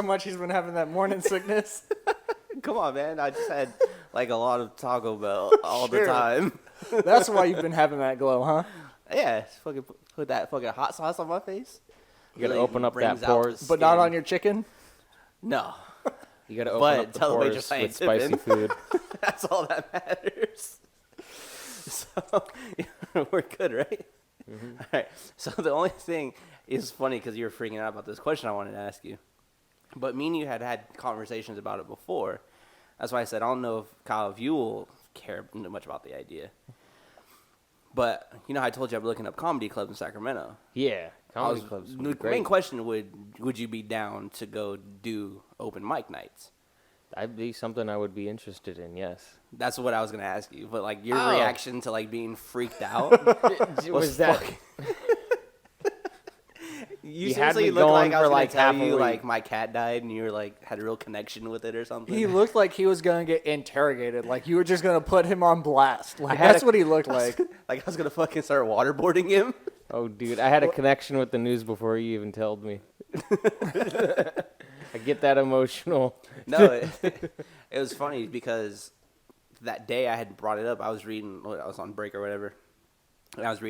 much he's been having that morning sickness. Come on, man. I just had like a lot of Taco Bell all the time. That's why you've been having that glow, huh? Yeah, fucking put that fucking hot sauce on my face. You gotta Really open up that brings out pores. the But not skin. on your chicken? No. You gotta open But up the tell the way pores you're with spicy saying, food. That's all that matters. So, we're good, right? Mm-hmm. All right. So the only thing is funny because you were freaking out about this question I wanted to ask you. But me and you had conversations about it before. That's why I said, I don't know, Kyle, if you will care much about the idea. But, you know how I told you I'm looking up comedy clubs in Sacramento? Yeah, comedy clubs would be The great. main question would you be down to go do open mic nights? That'd be something I would be interested in, yes. That's what I was going to ask you. But, like, your Oh. reaction to, like, being freaked out Was that... You had seriously me looked going like I for, was like, gonna half tell a you week. like my cat died and you were like had a real connection with it or something. He looked like he was going to get interrogated. Like you were just going to put him on blast. Like had that's what he looked like. Like I was gonna fucking start waterboarding him. Oh, dude, I had a connection with the news before you even told me. I get that emotional. No, it was funny because that day I had brought it up. I was on break or whatever, and I was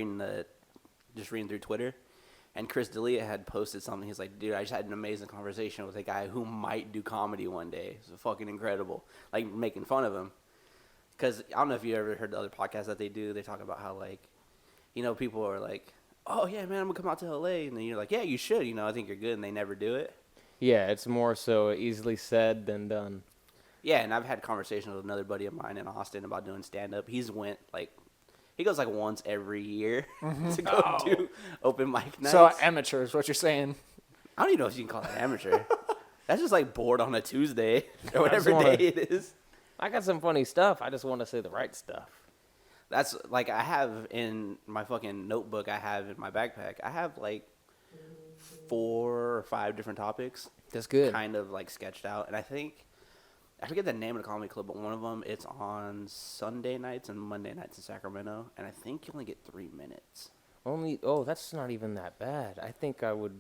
just reading through Twitter. And Chris D'Elia had posted something. He's like, dude, I just had an amazing conversation with a guy who might do comedy one day. It's fucking incredible. Like, making fun of him. Because I don't know if you ever heard the other podcasts that they do. They talk about how, like, you know, people are like, oh, yeah, man, I'm going to come out to L.A. And then you're like, yeah, you should. You know, I think you're good. And they never do it. Yeah, it's more so easily said than done. Yeah, and I've had conversations with another buddy of mine in Austin about doing stand-up. He goes like once every year to go do open mic nights. So amateur is what you're saying. I don't even know if you can call that amateur. That's just like bored on a Tuesday or whatever wanna- day it is. I got some funny stuff. I just want to say the right stuff. That's like I have in my fucking notebook I have in my backpack. I have like 4 or 5 different topics. That's good. Kind of like sketched out. And I forget the name of the comedy club, but one of them, it's on Sunday nights and Monday nights in Sacramento. And I think you only get 3 minutes. That's not even that bad. I think I would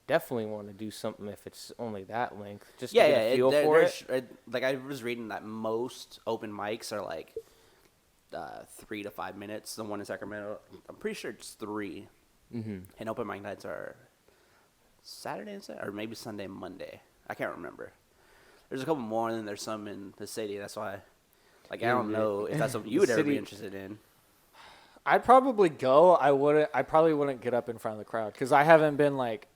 definitely want to do something if it's only that length. Just to get a feel for it. Like I was reading that most open mics are like 3 to 5 minutes. The one in Sacramento, I'm pretty sure it's 3. Mm-hmm. And open mic nights are Saturday and Saturday, or maybe Sunday and Monday. I can't remember. There's a couple more, and then there's some in the city. That's why, like, I don't know if that's something you would ever be interested in. I'd probably go. I probably wouldn't get up in front of the crowd because I haven't been like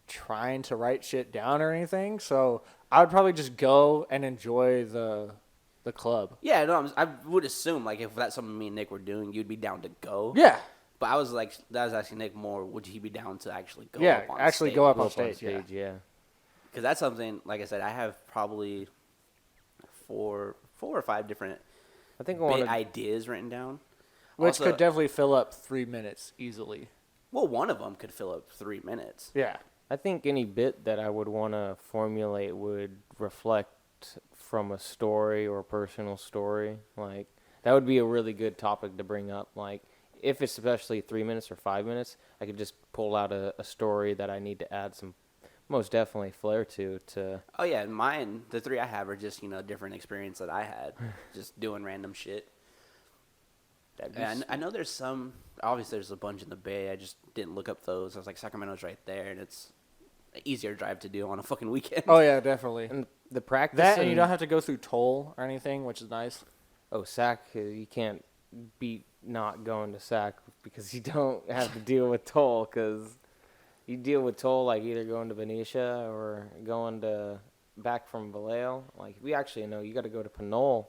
trying to write shit down or anything. So I would probably just go and enjoy the club. Yeah, no, I would assume like if that's something me and Nick were doing, you'd be down to go. Yeah. But I was like, that was asking Nick more. Would he be down to actually go? Yeah, up on actually stage? go up Go on up on stage. Yeah. stage, yeah. Because that's something, like I said, I have probably four or 5 different I think I want to. ideas written down. Which Also, could definitely fill up 3 minutes easily. well, one of them could fill up 3 minutes. Yeah. I think any bit that I would want to formulate would reflect from a story or personal story. Like, that would be a really good topic to bring up. Like, if it's especially 3 minutes or 5 minutes, I could just pull out a story that I need to add some, most definitely, flair to. Oh, yeah, mine, the 3 I have are just, you know, different experience that I had, just doing random shit. And I know there's some, obviously there's a bunch in the Bay. I just didn't look up those. I was like, Sacramento's right there, and it's an easier drive to do on a fucking weekend. Oh, yeah, definitely. And the practice. That, and you don't have to go through toll or anything, which is nice. Oh, SAC, you can't beat not going to SAC because you don't have to deal with toll, because you deal with toll like either going to Benicia or going to back from Vallejo. Like, we actually know you got to go to Pinole,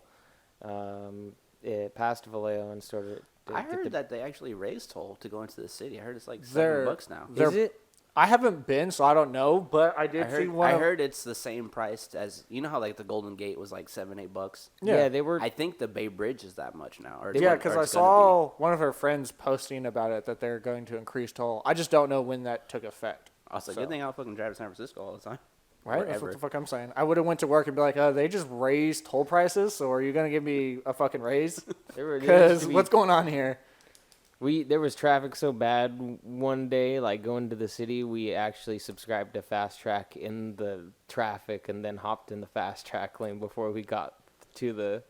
past Vallejo and sort of. I heard that they actually raised toll to go into the city. I heard it's like They're- $7 now. Is it? I haven't been, so I don't know, but I did see one. I heard it's the same price as, you know how like the Golden Gate was like $7-8. Yeah. They were. I think the Bay Bridge is that much now. Or Yeah, because I saw one of her friends posting about it, that they're going to increase toll. I just don't know when that took effect. Also, So- good thing I fucking drive to San Francisco all the time. Right? That's Forever. what the fuck I'm saying. I would have went to work and be like, they just raised toll prices, so are you going to give me a fucking raise? They were Because what's going on here? There was traffic so bad one day, like going to the city, we actually subscribed to Fast Track in the traffic and then hopped in the Fast Track lane before we got to the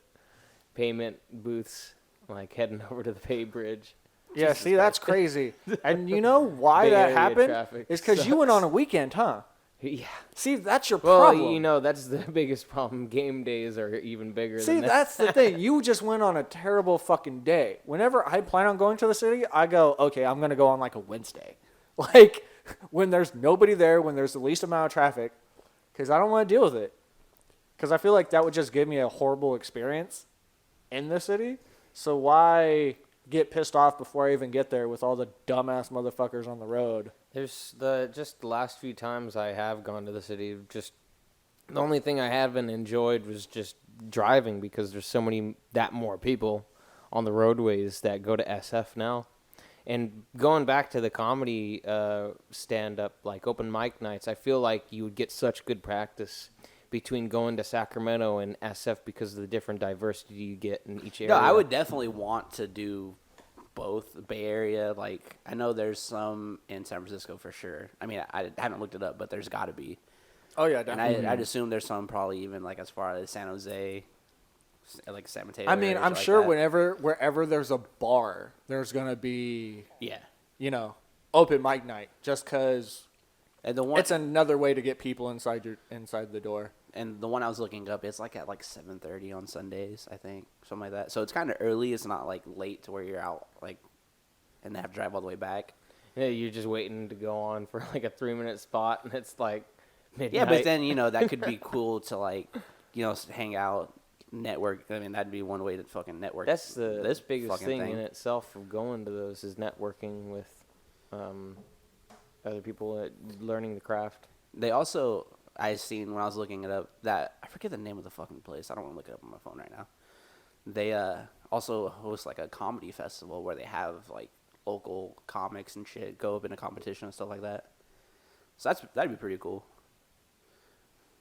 payment booths, like heading over to the Bay Bridge. Yeah, see, that's crazy. And you know why Bay that Area happened? traffic It's because you went sucks. on a weekend, huh? Yeah. See, that's your Well, problem. you know, that's the biggest problem. Game days are even bigger See, than that. that's the thing. You just went on a terrible fucking day. Whenever I plan on going to the city, I go, okay, I'm going to go on like a Wednesday. Like, when there's nobody there, when there's the least amount of traffic, because I don't want to deal with it. Because I feel like that would just give me a horrible experience in the city. So why get pissed off before I even get there with all the dumbass motherfuckers on the road? There's just the last few times I have gone to the city, just the only thing I haven't enjoyed was just driving because there's so many more people on the roadways that go to SF now. And going back to the comedy stand-up, like open mic nights, I feel like you would get such good practice between going to Sacramento and SF because of the different diversity you get in each area. No, I would definitely want to do both. Bay Area, like, I know there's some in San Francisco for sure. I mean, I haven't looked it up, but there's got to be. Oh, yeah, And definitely. I'd assume there's some probably even, like, as far as San Jose, like San Mateo. I mean, areas I'm like sure that. wherever there's a bar, there's going to be, Yeah. you know, open mic night just because And the one, it's another way to get people inside the door. and the one I was looking up, it's like at like 7:30 on Sundays, I think, something like that. So it's kind of early. It's not like late to where you're out, like, and they have to drive all the way back. Yeah, you're just waiting to go on for like a 3-minute spot, and it's like midnight. Yeah, but then, you know, that could be cool to, like, you know, hang out, network. I mean, that'd be one way to fucking network. That's the this biggest fucking thing in itself of going to those is networking with other people, learning the craft. They also, I seen when I was looking it up, that, I forget the name of the fucking place. I don't want to look it up on my phone right now. They also host, like, a comedy festival where they have, like, local comics and shit go up in a competition and stuff like that. So that'd be pretty cool.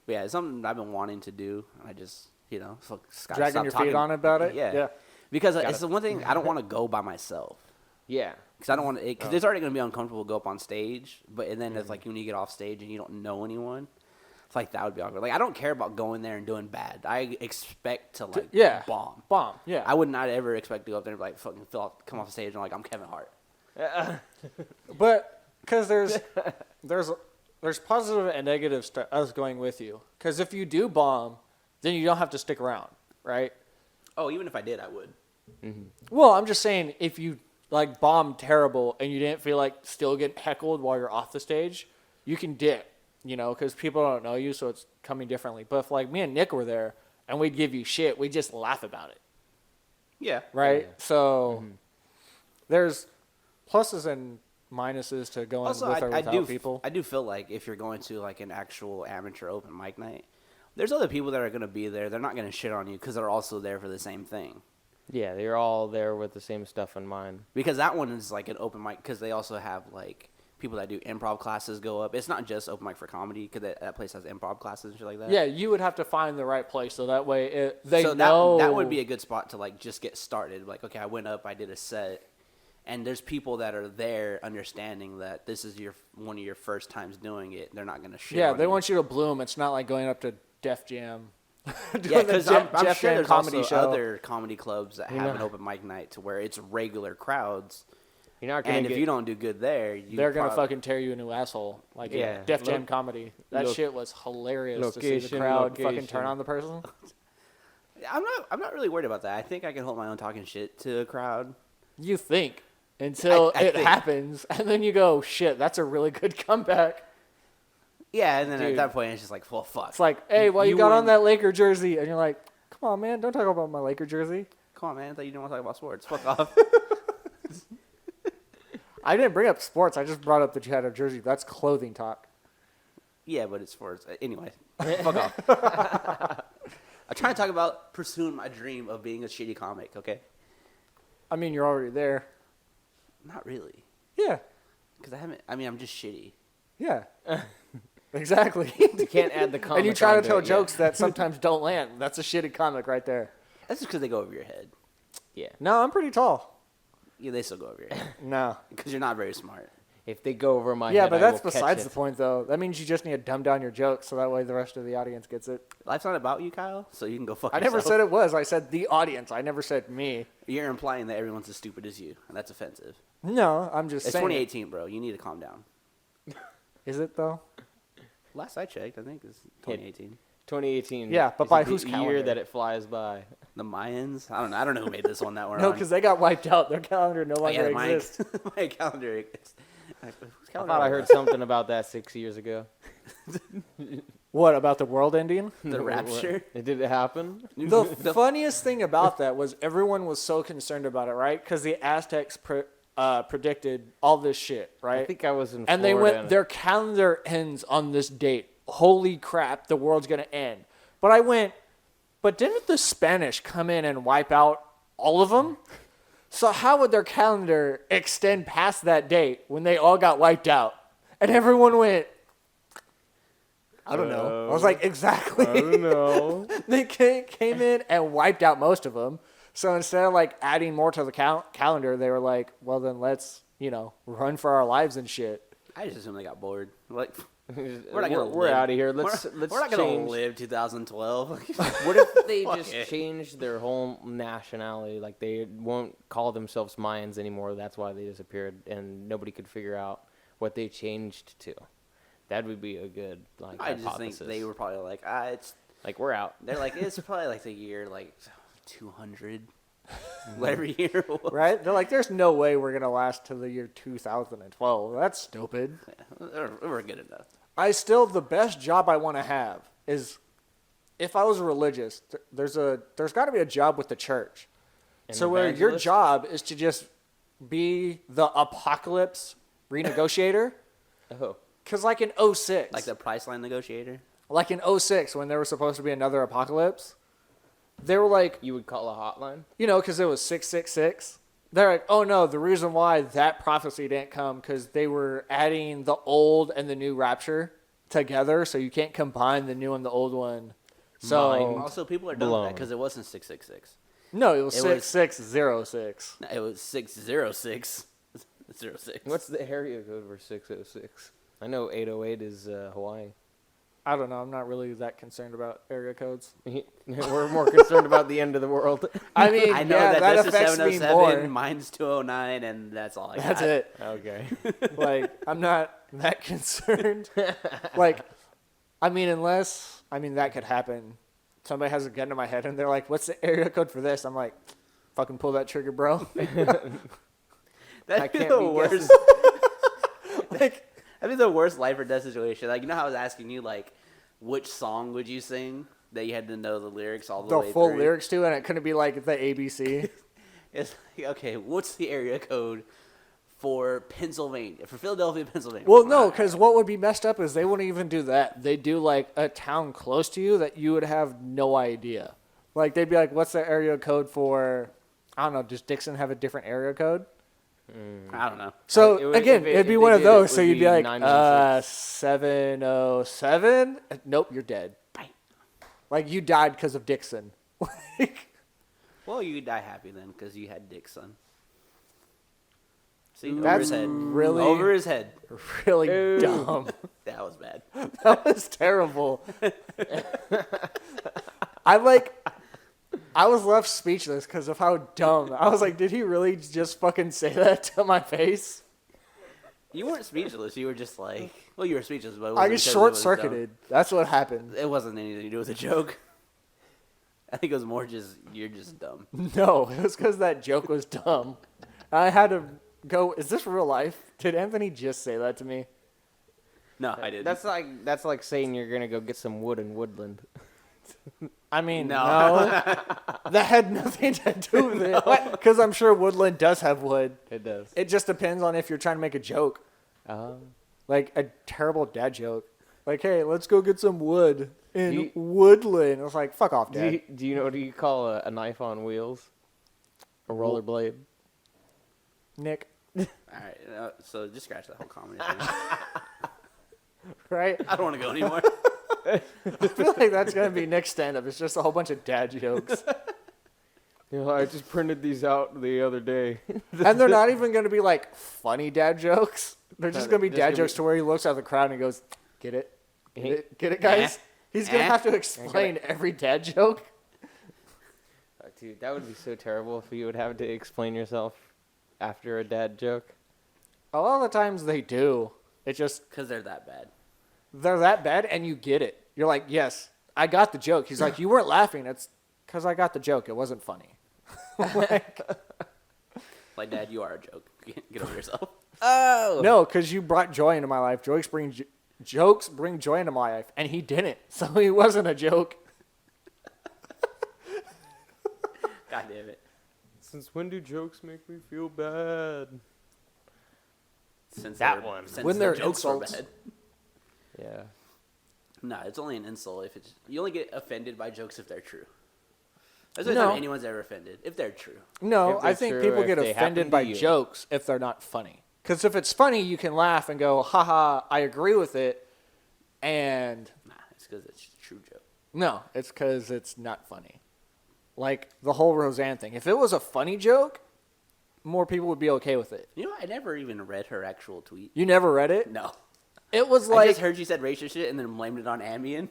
But yeah, it's something I've been wanting to do. I just, you know, Dragging your feet on about it? Yeah. Yeah. Because Got it's it. the one thing I don't want to go by myself. Yeah. Because I don't want to, because it's already going to be uncomfortable to go up on stage. And then it's like when you get off stage and you don't know anyone, it's like that would be awkward. Like, I don't care about going there and doing bad. I expect to, like, bomb. Bomb, yeah. I would not ever expect to go up there and, like, fucking come off stage and, like, I'm Kevin Hart. But because there's positive and negatives to us going with you. Because if you do bomb, then you don't have to stick around, right? Oh, even if I did, I would. Well, I'm just saying if you like bombed terrible and you didn't feel like still getting heckled while you're off the stage, you can dip, you know, because people don't know you, so it's coming differently. But if like me and Nick were there and we'd give you shit, we'd just laugh about it, Yeah. right? Yeah. So there's pluses and minuses to going Also, with or I without people. I do feel like if you're going to, like, an actual amateur open mic night, there's other people that are going to be there. They're not going to shit on you because they're also there for the same thing. Yeah, they're all there with the same stuff in mind. Because that one is like an open mic because they also have, like, people that do improv classes go up. It's not just open mic for comedy because that place has improv classes and shit like that. Yeah, you would have to find the right place so that way they so know. that would be a good spot to, like, just get started. Like, okay, I went up, I did a set, and there's people that are there understanding that this is one of your first times doing it. They're not going to shit Yeah, on they you. want you to bloom. It's not like going up to Def Jam. Yeah, because I'm Jeff sure Jam there's comedy also show. other comedy clubs that have know. an open mic night to where it's regular crowds. You're not gonna And get, if you don't do good there, They're gonna fucking tear you a new asshole. Like Yeah. Def Jam comedy. That Look- shit was hilarious to see the location, crowd fucking location. turn on the person. I'm not really worried about that. I think I can hold my own talking shit to a crowd. You think until I it think. happens, and then you go, "Shit, that's a really good comeback." Yeah, and then at Dude. that point it's just like, well, fuck. It's like, "Hey, why you You got on win. that Laker jersey?" And you're like, "Come on, man, don't talk about my Laker jersey." Come on, man. I thought you didn't want to talk about sports. Fuck off. I didn't bring up sports. I just brought up that you had a jersey. That's clothing talk. Yeah, but it's sports. Anyway, fuck off. I'm trying to talk about pursuing my dream of being a shitty comic, okay? I mean, you're already there. Not really. Yeah, Because I'm just shitty. yeah, exactly. you can't add the comic And you try to onto tell it, yeah. jokes that sometimes don't land. That's a shitty comic right there. That's just because they go over your head. Yeah. No, I'm pretty tall. Yeah, they still go over your head No. because you're not very smart. If they go over my Yeah, head, but I that's will catch besides it. the point, though. That means you just need to dumb down your jokes so that way the rest of the audience gets it. Life's not about you, Kyle, so you can go fuck I yourself. never said it was. I said the audience. I never said me. You're implying that everyone's as stupid as you, and that's offensive. No, I'm just It's saying. 2018, bro. You need to calm down. Is it, though? Last I checked, I think it's 2018. 2018. Yeah, but is by the whose year calendar? that it flies by. The Mayans? I don't know. I don't know who made this one that we're No, on. because they got wiped out. Their calendar no Oh, longer yeah, exists. my calendar. Whose I calendar thought I was heard that? something about that 6 years ago. What, about the world ending? The rapture. Did it happen? The funniest thing about that was everyone was so concerned about it, right? Because the Aztecs predicted all this shit, right? I think I was in and they Florida went, their calendar ends on this date. Holy crap, the world's going to end. But I went, but didn't the Spanish come in and wipe out all of them? So how would their calendar extend past that date when they all got wiped out? And everyone went, I don't know. I was like, exactly. I don't know. They came in and wiped out most of them. So instead of like adding more to the calendar, they were like, well, then let's, run for our lives and shit. I just assumed they got bored. Like, We're out of here. Let's we're not gonna change. live 2012. What if they Fuck just it. changed their whole nationality? Like they won't call themselves Mayans anymore. That's why they disappeared, and nobody could figure out what they changed to. That would be a good I just hypothesis. think they were probably like, it's. like we're out. They're like, it's probably like the year 200, whatever year it was. Right? They're like, there's no way we're going to last till the year 2012. That's stupid. We're good enough. The best job I want to have is, if I was religious, there's got to be a job with the church. An So where your evangelist? job is to just be the apocalypse renegotiator. Oh, Because like in 06, Like the Priceline negotiator. like in 06 when there was supposed to be another apocalypse, they were like, you would call a hotline? because it was 666. They're like, oh no, the reason why that prophecy didn't come because they were adding the old and the new rapture together, so you can't combine the new and the old one. So Mind Also, people are done with blown. that because it wasn't 666. no, it was It was- 6606. No, it was 606. 06. What's the area code for 606? I know 808 is Hawaii. I don't know. I'm not really that concerned about area codes. We're more concerned about the end of the world. I mean, I know yeah, that this is affects me 707, more. mine's 209, and that's all I got. That's it. Okay. Like, I'm not that concerned. Like, that could happen. Somebody has a gun to my head and they're like, what's the area code for this? I'm like, fucking pull that trigger, bro. That'd I be can't the be worst. Like, That'd be the worst life or death situation. Like, how I was asking you, which song would you sing that you had to know the lyrics all the the way full through? lyrics to it, and it couldn't be like the ABC. It's like, okay, what's the area code for Pennsylvania? For Philadelphia, Pennsylvania? Well, no, because what would be messed up is they wouldn't even do that. They do like a town close to you that you would have no idea. Like they'd be like, "What's the area code for?" I don't know. Does Dixon have a different area code? I don't know. So It would- again, if it'd be they one of did, those. it So would you'd be be like, 916. 707. Nope, you're dead. Bye. Like you died because of Dixon. Like, Well, you die happy then because you had Dick's son. See, over that's his head. really, Over his head. really Ooh. dumb. That was bad. That was terrible. I was left speechless because of how dumb. I was like, did he really just fucking say that to my face? You weren't speechless. You were just like, well, you were speechless, but it I wasn't just because short it was circuited. That's what happened. dumb. It wasn't anything to do with the joke. I think it was more just, you're just dumb. No, it was because that joke was dumb. I had to go, is this real life? Did Anthony just say that to me? No, I didn't. That's like saying you're gonna go get some wood in Woodland. I mean, No. no. That had nothing to do with it. Because I'm sure Woodland does have wood. It does. It just depends on if you're trying to make a joke. Like a terrible dad joke. Like, hey, let's go get some wood in Woodland. I was like, fuck off, Dad. Do you know what you call a knife on wheels? A rollerblade. Nick, All right, so just scratch that whole comedy thing. right? I don't want to go anymore. I feel like that's going to be Nick's stand-up. It's just a whole bunch of dad jokes. You know, I just printed these out the other day. And they're not even going to be like funny dad jokes. They're just going to be Just dad gonna jokes be- to where he looks at the crowd and he goes, "Get it? Get it, guys?" He's going to have to explain every dad joke. Dude, that would be so terrible if you would have to explain yourself after a dad joke. A lot of the times they do. It's just Because they're that bad. they're that bad and you get it. You're like, "Yes, I got the joke." He's like, "You weren't laughing." It's because I got the joke. It wasn't funny. Like, Dad, you are a joke. Get over yourself. Oh No, because you brought joy into my life. Jokes bring joy into my life, and he didn't. So he wasn't a joke. God damn it. Since when do jokes make me feel bad? Since That they're- one. Since When the they're jokes were insults. bad. Yeah. No, it's only an insult if it's. You only get offended by jokes if they're true. That's the No. only time anyone's ever offended. If they're true. No, If I they're think true, people if get they happen offended to by you. jokes if they're not funny. Because if it's funny, you can laugh and go, haha, I agree with it. And Nah, it's because it's a true joke. no, it's because it's not funny. Like the whole Roseanne thing. If it was a funny joke, more people would be okay with it. You know, I never even read her actual tweet. You never read it? No. It was I like, just heard you said racist shit and then blamed it on Ambien.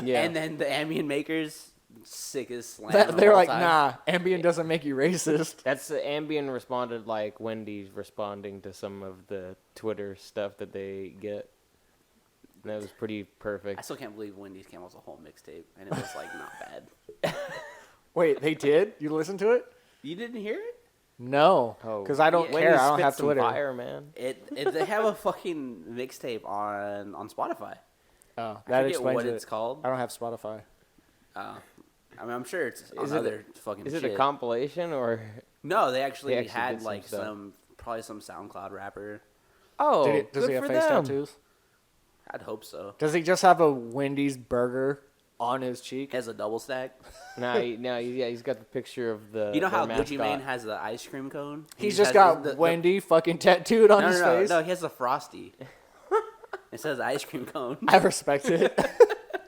Yeah. And then the Ambien makers, sick as slam. they're all like, time. nah, Ambien doesn't make you racist. That's Ambien responded like Wendy's responding to some of the Twitter stuff that they get. And that was pretty I perfect. still can't believe Wendy's came out with a whole mixtape and it was like not bad. Wait, they did? You listened to it? You didn't hear it? No, Oh, because I don't yeah. care. Wendy's I don't spit have some Twitter. Fire, man. They have a fucking mixtape on Spotify. Oh, I that forget explains what it. it's called. I don't have Spotify. I mean, I'm sure it's on Is it a- other fucking Is it shit. a compilation or? No, they actually, They actually had did some like stuff. probably some SoundCloud rapper. Oh, Does good he have for face them. tattoos? I'd hope so. Does he just have a Wendy's burger on his cheek? He has a double stack. He's got the picture of the. You know how their Gucci Mane mascot. has the ice cream cone? He's He just has got the- Wendy fucking tattooed on No, his no, no, face. no. He has the frosty. It says ice cream cone. I respect it.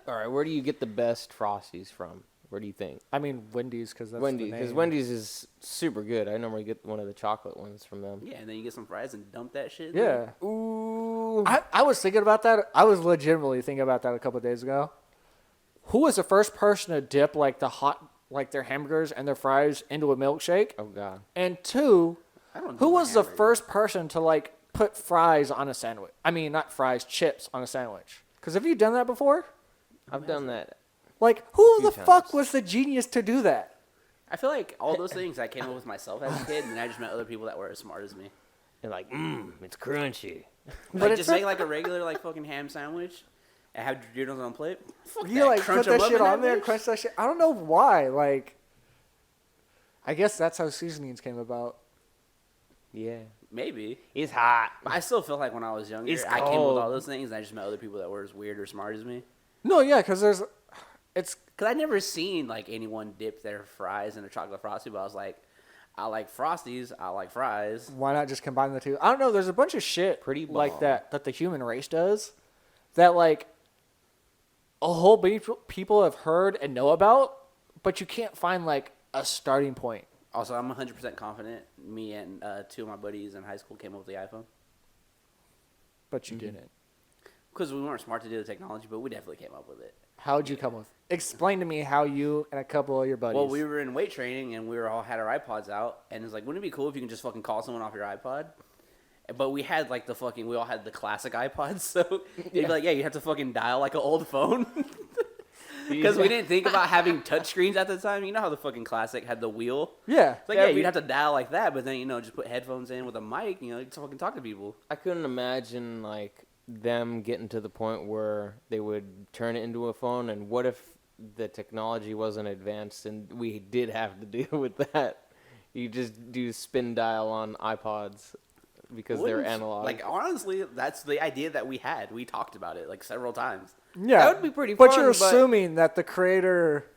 All right, where do you get the best Frosties from? Where do you think? I mean Wendy's because that's Wendy's, the because name. Wendy's is super good. I normally get one of the chocolate ones from them. Yeah, and then you get some fries and dump that shit. Yeah. Ooh. I was thinking about that. I was legitimately thinking about that a couple of days ago. Who was the first person to dip like their hamburgers and their fries into a milkshake? Oh God. And two, I don't. who do my was the hamburger. first person to like put fries on a sandwich? I mean, not fries, chips on a sandwich. Because have you done that before? I've done that. Like, who Few the fuck times. was the genius to do that? I feel like all those things I came up with myself as a kid, and I just met other people that were as smart as me. And like, it's crunchy. But Like, it's just make like a regular like fucking ham sandwich, and have Doritos on a plate. Fuck You that. like Crunch put them that up shit in on there, bitch. crunch that shit. I don't know why. Like, I guess that's how seasonings came about. Yeah. Maybe. It's hot. I still feel like when I was younger, It's I came with cold. all those things, and I just met other people that were as weird or smart as me. No, yeah, because it's Cause I never seen like anyone dip their fries in a chocolate frosty, but I was like, I like frosties, I like fries. why not just combine the two? I don't know. There's a bunch of shit Pretty like bomb. that the human race does, that like a whole bunch of people have heard and know about, but you can't find like a starting point. Also, I'm 100% confident me and two of my buddies in high school came up with the iPhone. But you didn't. Because we weren't smart to do the technology, but we definitely came up with it. How'd you come with? Explain to me how you and a couple of your buddies. Well, we were in weight training and we were all had our iPods out, and it's like, wouldn't it be cool if you can just fucking call someone off your iPod? But we had like we all had the classic iPods, so you'd be like, yeah, you have to fucking dial like an old phone. Because we didn't think about having touchscreens at the time. You know how the fucking classic had the wheel? Yeah. It's like, yeah, you'd have to dial like that, but then, just put headphones in with a mic, you can fucking talk to people. I couldn't imagine like them getting to the point where they would turn it into a phone. And what if the technology wasn't advanced and we did have to deal with that? You just do spin dial on iPods because they're Wouldn't- analog. Like, honestly, that's the idea that we had. We talked about it like several times. Yeah. That would be pretty But fun, you're but- assuming that the creator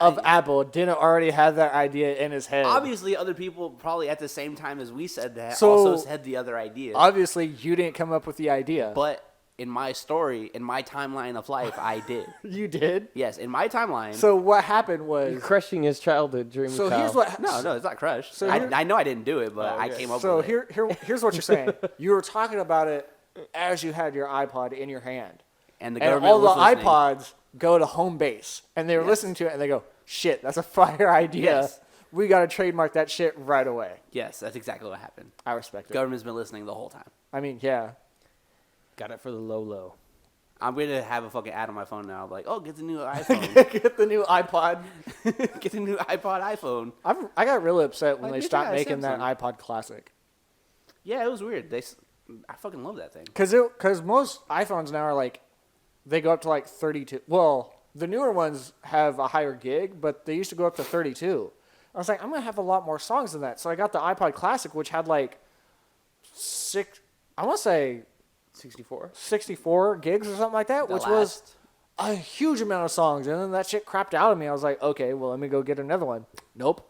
of Apple didn't already have that idea in his head. Obviously, other people probably at the same time as we said that So- also said the other idea. Obviously, you didn't come up with the idea. But in my story, in my timeline of life, I did. You did? Yes, in my timeline. So what happened was... You're crushing his childhood dream. So Kyle. here's what... No, it's not crushed. So I know I didn't do it, but I okay. came up So with it. here's what you're saying. You were talking about it as you had your iPod in your hand. And the And government all the was listening. iPods go to home base. And they were Yes. listening to it and they go, shit, that's a fire idea. Yes. We got to trademark that shit right away. Yes, that's exactly what happened. I respect it. Government's been listening the whole time. I mean, yeah. Got it for the low. I'm going to have a fucking ad on my phone now. Like, oh, get the new iPhone. Get the new iPod. Get the new iPod iPhone. I got really upset when Like, they bitch, stopped I got a making that Samsung. iPod Classic. Yeah, it was weird. I fucking love that thing. Because most iPhones now are like, they go up to like 32. Well, the newer ones have a higher gig, but they used to go up to 32. I was like, I'm going to have a lot more songs than that. So I got the iPod Classic, which had like I want to say 64 gigs or something like that, which was a huge amount of songs. And then that shit crapped out of me. I was like, okay, well, let me go get another one. Nope.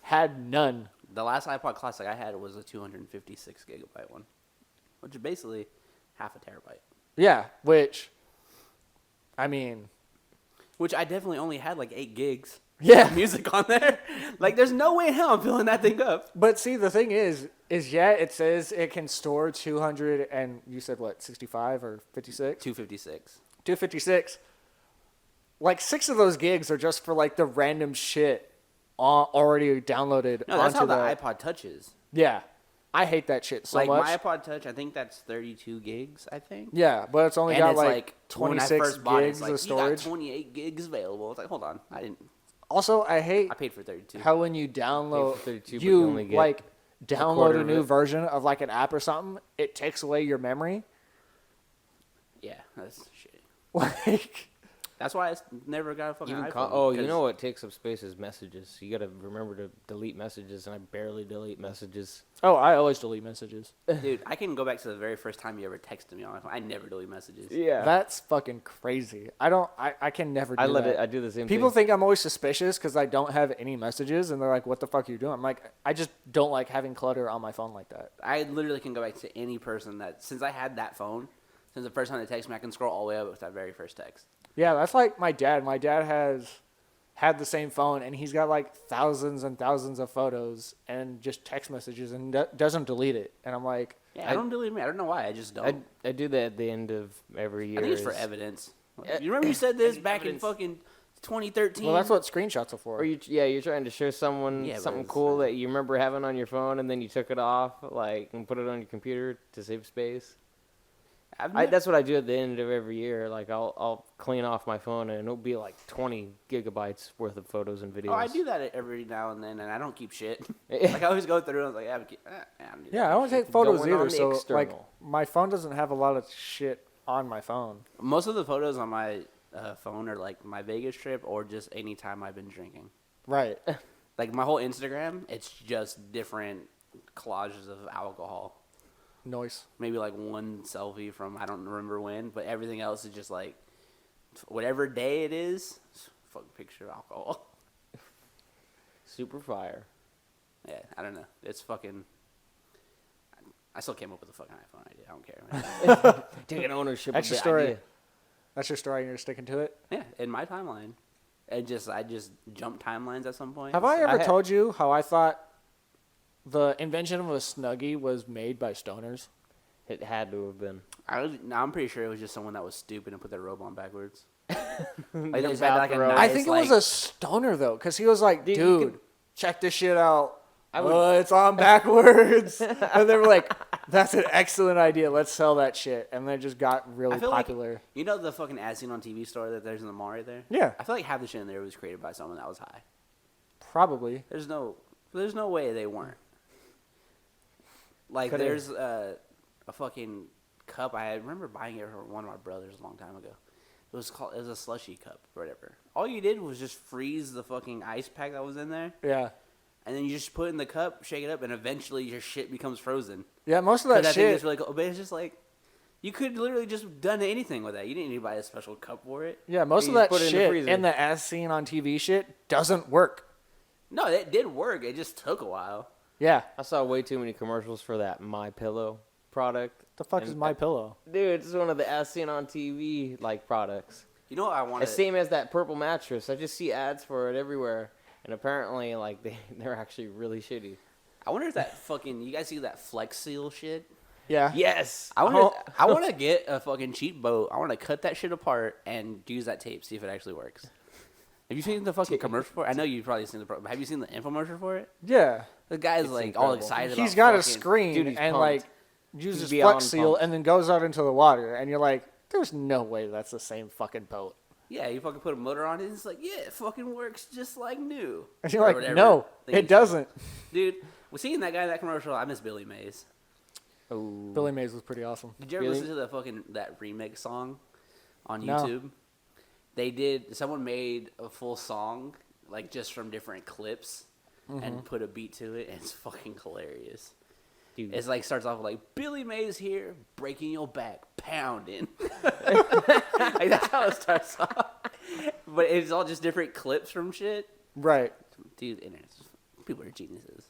Had none. The last iPod Classic I had was a 256 gigabyte one, which is basically half a terabyte. Yeah, which, I mean... Which I definitely only had like 8 gigs Yeah. of music on there. Like, there's no way in hell I'm filling that thing up. But see, the thing is yeah, it says it can store 200 and you said what, 65 or 56? 256. 256. Like 6 of those gigs are just for like the random shit already downloaded No, that's onto how the iPod Touch is. Yeah. I hate that shit so like much. my iPod Touch, I think that's 32 gigs, I think. Yeah, but it's only And got it's like when I 26 first bought it, it's gigs like, of storage. You got 28 gigs available. It's like, hold on. Also, I hate I paid for 32. how when you download, Pay for 32, but you you only get like download quarter a of new it. version of like an app or something, it takes away your memory. Yeah, that's shit. Like, That's why I never got a fucking Even iPhone. you know what takes up space is messages. You got to remember to delete messages, and I barely delete messages. oh, I always delete messages. Dude, I can go back to the very first time you ever texted me on my phone. I never delete messages. Yeah, That's fucking crazy. I can never do that. I do the same. People thing. think I'm always suspicious because I don't have any messages, and they're like, "What the fuck are you doing?" I'm like, I just don't like having clutter on my phone like that. I literally can go back to any person that, since I had that phone, since the first time they text me, I can scroll all the way up with that very first text. Yeah, that's like my dad. My dad has had the same phone, and he's got like thousands and thousands of photos and just text messages, and doesn't delete it. And I'm like, Yeah, I don't delete me. I don't know why. I just don't. I do that at the end of every year. I think it's for evidence. You remember you said this back in Evidence. fucking 2013? well, that's what screenshots are for. Or you're trying to show someone Yeah, but something it's, cool that you remember having on your phone, and then you took it off, like, and put it on your computer to save space. That's what I do at the end of every year. Like, I'll clean off my phone, and it'll be like 20 gigabytes worth of photos and videos. Oh, I do that every now and then, and I don't keep shit. Like, I always go through and I was like, I don't do that. I don't take photos Going on either. the So like, external. my phone doesn't have a lot of shit on my phone. Most of the photos on my phone are like my Vegas trip or just any time I've been drinking. Right. Like, my whole Instagram, it's just different collages of alcohol. Noise. Maybe like one selfie from I don't remember when, but everything else is just like whatever day it is, fucking picture of alcohol. Super fire. Yeah, I don't know. It's fucking. I still came up with a fucking iPhone idea. I don't care, man. Taking ownership That's of your the story. idea. That's your story, and you're sticking to it. Yeah, in my timeline, I just jump timelines at some point. Have I ever I ha- told you how I thought the invention of a Snuggie was made by stoners? It had to have been. I'm pretty sure it was just someone that was stupid and put their robe on backwards. Like, They they just without had like the a robe. nice, I think it was like- a stoner though, because he was like, Dude, "Dude, you could- check this shit out. I would- It's on backwards." And they were like, "That's an excellent idea. Let's sell that shit." And they just got really I feel popular. like, you know the fucking ad scene on TV store that there's in the mall right there? Yeah, I feel like half the shit in there was created by someone that was high. probably. There's no way they weren't. Like, Could've- there's a fucking cup. I remember buying it from one of my brothers a long time ago. It was a slushy cup or whatever. All you did was just freeze the fucking ice pack that was in there, Yeah, and then you just put it in the cup, shake it up, and eventually your shit becomes frozen. yeah. Most of 'Cause that I think shit. it's really cool. But it's just like, you could literally just done anything with that. You didn't need to buy a special cup for it. Yeah, most You of that put it in the shit freezer. in the as seen on TV shit doesn't work. No, it did work. It just took a while. Yeah, I saw way too many commercials for that My Pillow. product. The fuck And, is My Pillow? Dude, it's one of the as seen on TV like products. You know what I want The same as that purple mattress. I just see ads for it everywhere, and apparently, like they're actually really shitty. I wonder if that fucking you guys see that Flex Seal shit. Yeah. Yes. I want to get a fucking cheap boat. I want to cut that shit apart and use that tape, see if it actually works. Have you seen the fucking commercial for it? I know you've probably seen but have you seen the infomercial for it? Yeah. The guy's It's like all incredible. excited. He's about got a fucking- screen Dude, he's and pumped. like uses He's beyond Flex Seal pumped. and then goes out into the water, and you're like, there's no way that's the same fucking boat. Yeah, you fucking put a motor on it. And it's like, yeah, it fucking works just like new. And you're Or like, whatever no, they it use. doesn't. Dude, seeing that guy in that commercial, I miss Billy Mays. Oh. Billy Mays was pretty awesome. Did you ever Really? listen to that remix song on No. YouTube? Someone made a full song, like just from different clips, and put a beat to it, and it's fucking hilarious. Dude. It's like starts off with like Billy Mays here, breaking your back, pounding. Like that's how it starts off. But it's all just different clips from shit. Right. Dude, internet's people are geniuses.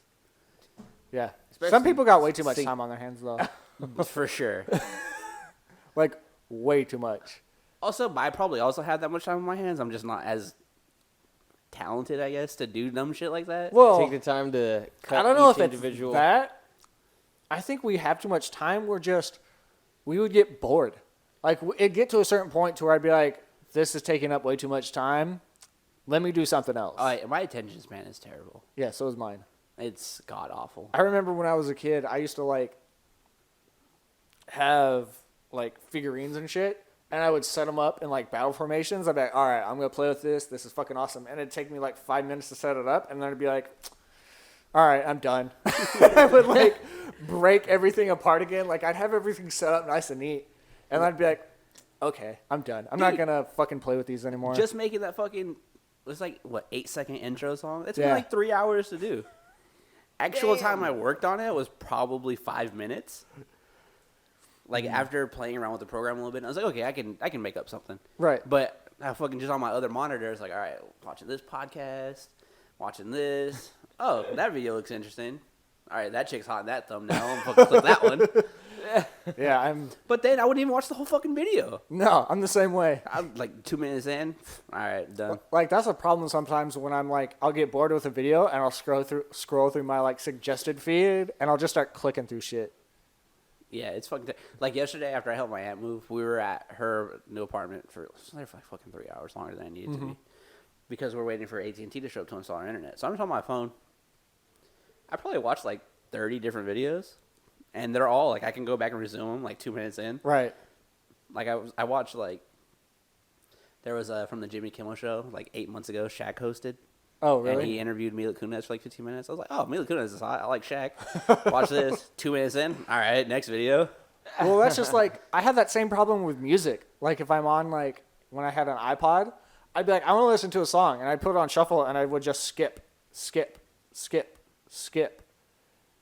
Yeah. Especially Some people got way too much sing- time on their hands, though. For sure. Like, way too much. Also, I probably also have that much time on my hands. I'm just not as talented, I guess, to do dumb shit like that. Well, Take the time to cut I don't know each if individual. it's that. I think we have too much time. We would get bored. Like, it'd get to a certain point to where I'd be like, this is taking up way too much time. Let me do something else. My attention span is terrible. Yeah, so is mine. It's god awful. I remember when I was a kid, I used to like have like figurines and shit, and I would set them up in like battle formations. I'd be like, all right, I'm gonna play with this. This is fucking awesome, and it'd take me like 5 minutes to set it up, and then I'd be like, all right, I'm done. I would like break everything apart again. Like I'd have everything set up nice and neat, and I'd be like, okay, I'm done. I'm not Dude. gonna fucking play with these anymore. Just making that fucking, it's like, what, 8-second intro song? It's been Yeah. like 3 hours to do. Actual time I worked on it was probably 5 minutes. Like, after playing around with the program a little bit, I was like, okay, I can make up something. Right. But I fucking just on my other monitor, it's like, all right, watching this podcast, watching this. Oh, that video looks interesting. All right, that chick's hot in that thumbnail. I'm fucking click that one. Yeah, I'm But then I wouldn't even watch the whole fucking video. I'm the same way. I'm like 2 minutes in. All right, done. Like that's a problem sometimes when I'm like I'll get bored with a video and I'll scroll through my like suggested feed and I'll just start clicking through shit. Yeah, it's fucking like yesterday after I helped my aunt move, we were at her new apartment for like fucking 3 hours longer than I needed to be because we're waiting for AT&T to show up to install our internet. So I'm just on my phone. I probably watched like 30 different videos, and they're all like I can go back and resume them like 2 minutes in. Right. Like I watched like there was from the Jimmy Kimmel show like 8 months ago. Shaq hosted. Oh And really? he interviewed Mila Kunis for like 15 minutes. I was like, oh, Mila Kunis is hot. I like Shaq. Watch this. 2 minutes in. All right, next video. Well, that's just like I have that same problem with music. Like if I'm on like when I had an iPod, I'd be like I want to listen to a song and I'd put it on shuffle and I would just skip,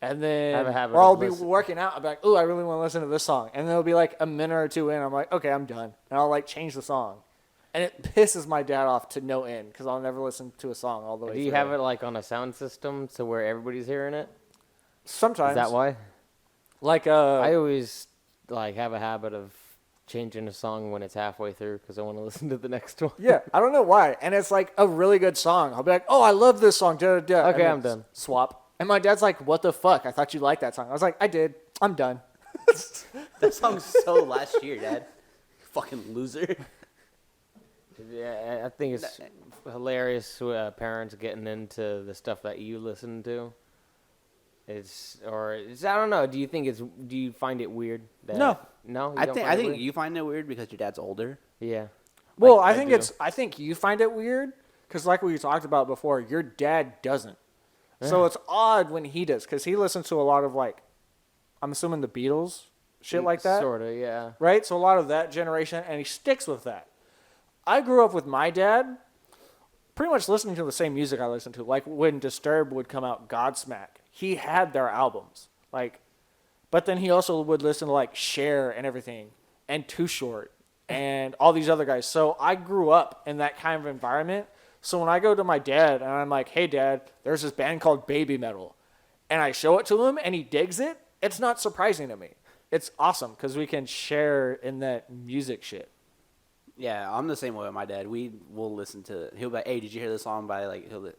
and then I have a habit or I'll of be listen- working out. I'll be like, ooh, I really want to listen to this song, and then it'll be like a minute or two in. I'm like, okay, I'm done, and I'll like change the song. And it pisses my dad off to no end because I'll never listen to a song all the way Do you through. have it like on a sound system to where everybody's hearing it? Sometimes. Is that why? Like, I always like have a habit of changing a song when it's halfway through because I want to listen to the next one. yeah, I don't know why. And it's like a really good song. I'll be like, oh, I love this song. Da, da, da. Okay, And I'm then done. Swap. And my dad's like, what the fuck? I thought you liked that song. I was like, I did. I'm done. That song's so last year, Dad. Fucking loser. Yeah, I think it's hilarious parents getting into the stuff that you listen to. I don't know. Do you find it weird? No. No. I think you find it weird because your dad's older. Yeah. Well, I do. I think you find it weird because like we talked about before, your dad doesn't. So it's odd when he does because he listens to a lot of like, I'm assuming the Beatles, shit like that. Sorta, yeah. Right? So a lot of that generation, and he sticks with that. I grew up with my dad pretty much listening to the same music I listened to. Like when Disturbed would come out, Godsmack, he had their albums. Like, but then he also would listen to like Cher and everything, and Too Short, and all these other guys. So I grew up in that kind of environment. So when I go to my dad and I'm like, hey, Dad, there's this band called Baby Metal, and I show it to him and he digs it, it's not surprising to me. it's awesome because we can share in that music shit. Yeah, I'm the same way with my dad. We will listen to. He'll be like, "Hey, did you hear this song by like? You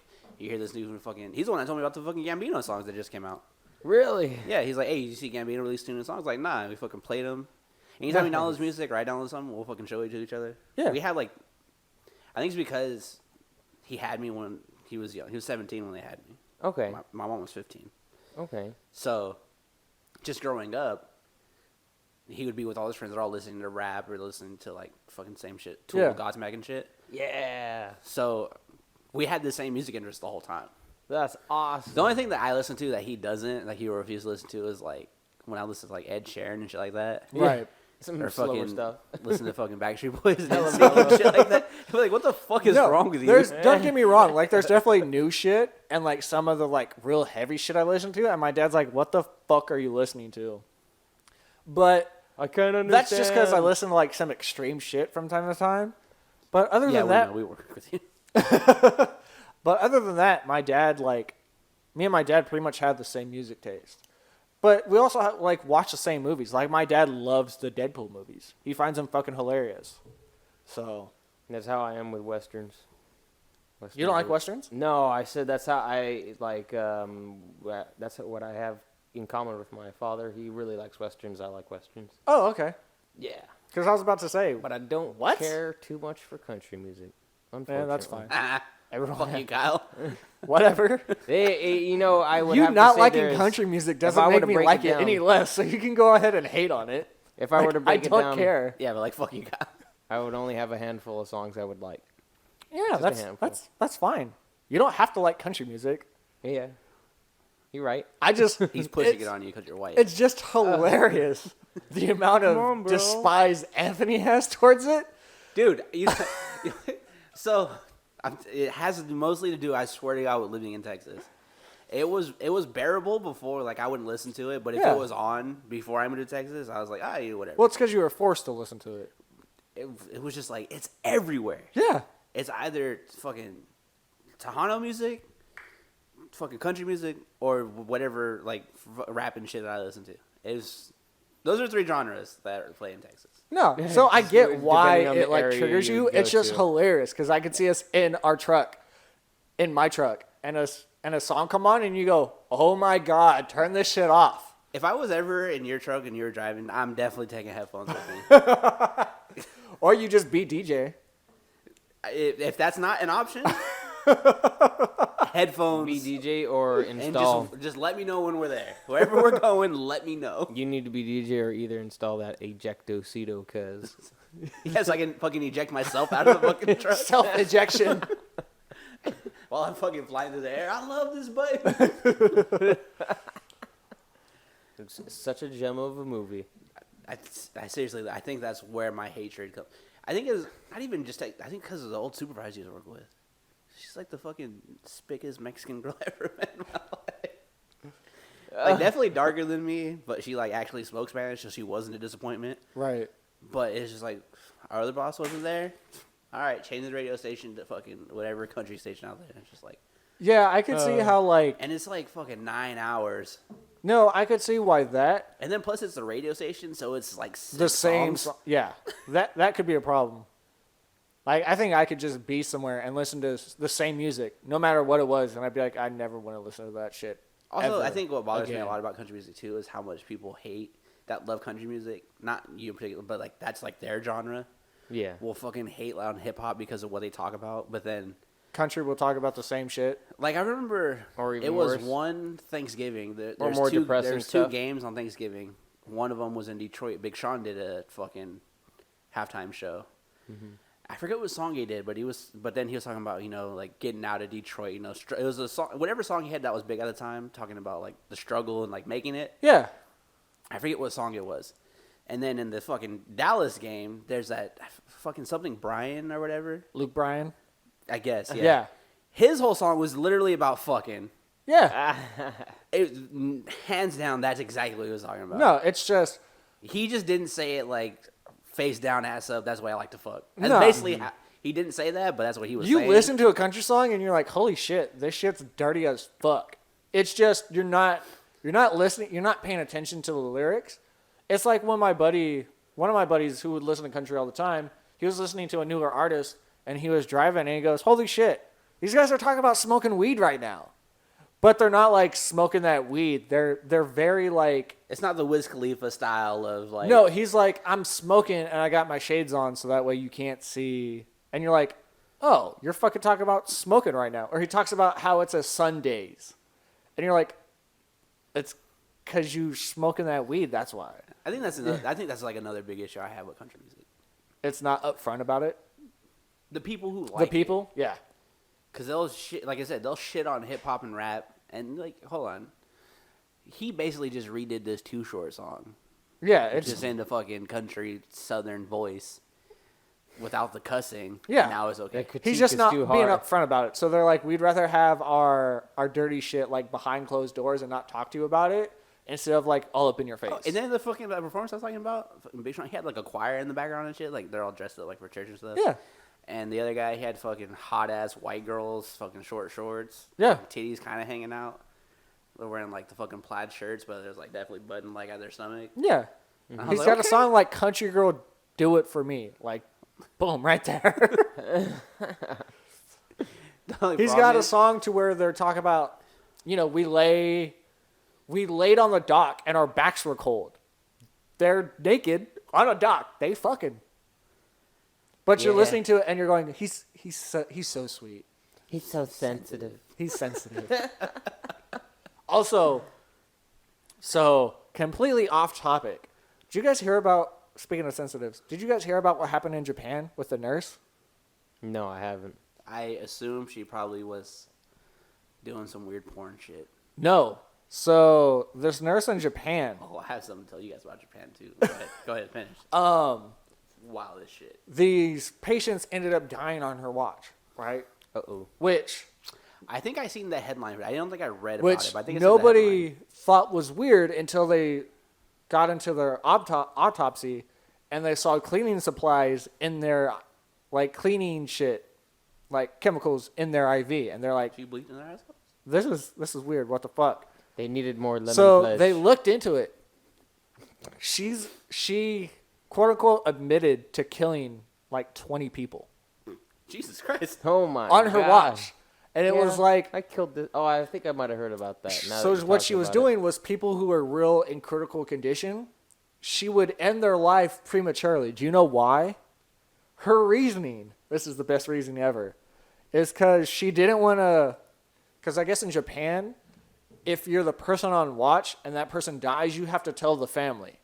hear this new fucking?" He's the one that told me about the fucking Gambino songs that just came out. Really? Yeah, he's like, "Hey, did you see Gambino release two new songs?" Like, nah, we fucking played them. Anytime we download his music or I download something, we'll fucking show it to each other. Yeah. We had like, I think it's because he had me when he was young. He was 17 when they had me. Okay. My mom was 15. Okay. So, just growing up, he would be with all his friends. They're all listening to rap or listening to like fucking same shit, Tool, Yeah. Godsmack and shit. Yeah. So, we had the same music interest the whole time. That's awesome. The only thing that I listen to that he doesn't, like he refuses to listen to, is like when I listen to like Ed Sheeran and shit like that. Right. Some Or slower fucking stuff. listen to fucking Backstreet Boys and NSYNC and shit like that. I'm like, what the fuck is wrong with you? Don't get me wrong. Like, there's definitely new shit and like some of the like real heavy shit I listen to, and my dad's like, "What the fuck are you listening to?" But I can't understand. that's just because I listen to like some extreme shit from time to time. But other Yeah, than that, we work with you. but other than that, my dad me and my dad pretty much had the same music taste. But we also like watch the same movies. Like my dad loves the Deadpool movies. He finds them fucking hilarious. So That's how I am with westerns. you don't like are- westerns? No, I said that's how I like. That's what I have in common with my father. He really likes westerns. I like westerns. Oh, okay. Yeah, Because I was about to say, but I don't What? care too much for country music. yeah, Unfortunately, that's fine. Everyone Fuck you, Kyle. Whatever. you know, I would You have not to say liking there's- country music I doesn't were make to me break like it it down- any less. So you can go ahead and hate on it. If I were to Like, break I it don't down, care. Yeah, but like, fuck you, Kyle. I would only have a handful of songs I would like. Yeah, Just a that's handful. that's fine. You don't have to like country music. Yeah, you're right. I just He's pushing it's- it on you because you're white. It's just hilarious the amount of Come on, bro. despise Anthony has towards it. Dude, so it has mostly to do, I swear to God, with living in Texas. It was bearable before, like I wouldn't listen to it, but if Yeah. it was on before I moved to Texas, I was like, whatever. Well, it's because you were forced to listen to it. It was just like, it's everywhere. Yeah. It's either fucking Tejano music, fucking country music, or whatever like rap and shit that I listen to. Those are three genres that play in Texas. No, so I get Depending why on the it like area triggers you you. would It's go just to. hilarious because I could see us in our truck, in my truck, and a song come on, and you go, "Oh my god, turn this shit off." If I was ever in your truck and you were driving, I'm definitely taking headphones with me. Or you just be DJ. If that's not an option, headphones. Be DJ or And install. just let me know when we're there. Wherever we're going, let me know. You need to be DJ or either install that ejectocito, cause Yes, I can fucking eject myself out of the fucking truck Self ejection. while I'm fucking flying through the air. I love this bike. it's such a gem of a movie. I seriously, I think that's where my hatred comes. I think it's not even just, I think because of the old supervisor you used to work with. She's like the fucking spickest Mexican girl I ever met in my life. Like, definitely darker than me, but she, like, actually spoke Spanish, so she wasn't a disappointment. Right. But it's just like, our other boss wasn't there. All right, change the radio station to fucking whatever country station out there. It's just like, Yeah, I could see how like and it's like fucking 9 hours. no, I could see why that And then plus it's the radio station, so it's like the six same. songs. Yeah, that could be a problem. Like I think I could just be somewhere and listen to the same music, no matter what it was, and I'd be like, I never want to listen to that shit. Also, ever I think what bothers me again. a lot about country music too is how much people hate that love country music. Not you in particular, but like that's like their genre. Yeah. Will fucking hate loud hip hop because of what they talk about. But then, Country will talk about the same shit. like I remember, Or even it was worse. one Thanksgiving. Or more depressing There's stuff. two games on Thanksgiving. One of them was in Detroit. Big Sean did a fucking halftime show. Mm-hmm. I forget what song he did, but then he was talking about, like getting out of Detroit. It was a song, whatever song he had that was big at the time, talking about like the struggle and like making it. Yeah. I forget what song it was. And then in the fucking Dallas game, there's that fucking something Brian or whatever. Luke Bryan. I guess. Yeah. Yeah. His whole song was literally about fucking. Yeah. Hands down, that's exactly what he was talking about. No, it's just He just didn't say it like face down, ass up. That's the way I like to fuck. That's No. basically he didn't say that, but that's what he was you saying. listen to a country song and you're like, holy shit, this shit's dirty as fuck. It's just you're not listening, you're not paying attention to the lyrics. it's like when one of my buddies who would listen to country all the time, he was listening to a newer artist and he was driving and he goes, "Holy shit, these guys are talking about smoking weed right now." But they're not like smoking that weed. They're very like. It's not the Wiz Khalifa style of like. No, he's like, I'm smoking and I got my shades on so that way you can't see. And you're like, oh, you're fucking talking about smoking right now. Or he talks about how it's a Sundays. And you're like, it's because you smoking that weed. That's why. I think that's like another big issue I have with country music. It's not upfront about it. The people who like the people, it. Yeah. Because they'll shit, like I said, they'll shit on hip hop and rap, and like, hold on, he basically just redid this Too Short song. Yeah, it's just in the fucking country southern voice, without the cussing. Yeah, now it's okay. He's just not being upfront about it. So they're like, we'd rather have our dirty shit like behind closed doors and not talk to you about it instead of like all up in your face. Oh, and then the fucking performance I was talking about, Big Sean, he had like a choir in the background and shit. Like they're all dressed up like for church and stuff. Yeah. And the other guy, he had fucking hot-ass white girls, fucking short shorts. Yeah. Titties kind of hanging out. They're wearing, like, the fucking plaid shirts, but there's, like, definitely button, like, at their stomach. Yeah. Mm-hmm. He's got a song like Country Girl, Do It For Me. Like, boom, right there. He's got a song to where they're talking about, you know, we laid on the dock and our backs were cold. They're naked on a dock. They fucking... But you're listening to it and you're going, he's so sweet. He's so sensitive. He's sensitive. Also, so completely off topic. Did you guys hear about, speaking of sensitives, did you guys hear about what happened in Japan with the nurse? No, I haven't. I assume she probably was doing some weird porn shit. No. So this nurse in Japan. Oh, I have something to tell you guys about Japan too. Go ahead, finish. Wild as shit. These patients ended up dying on her watch, right? Uh-oh. Which I think I seen the headline. I don't think I read about which it, but I think nobody thought was weird until they got into their autopsy and they saw cleaning supplies in their, like, cleaning shit, like chemicals in their IV, and they're like, she bleached in their assholes? This is weird. What the fuck? They needed more lemon So pledge. they looked into it. She quote unquote admitted to killing like 20 people Jesus Christ. Oh my on her God. watch. And it was like, I killed this. Oh, I think I might have heard about that. so what she was doing was people who were real in critical condition, she would end their life prematurely. Do you know why? Her reasoning, this is the best reasoning ever, is because she didn't want to, because I guess in Japan, if you're the person on watch and that person dies, you have to tell the family.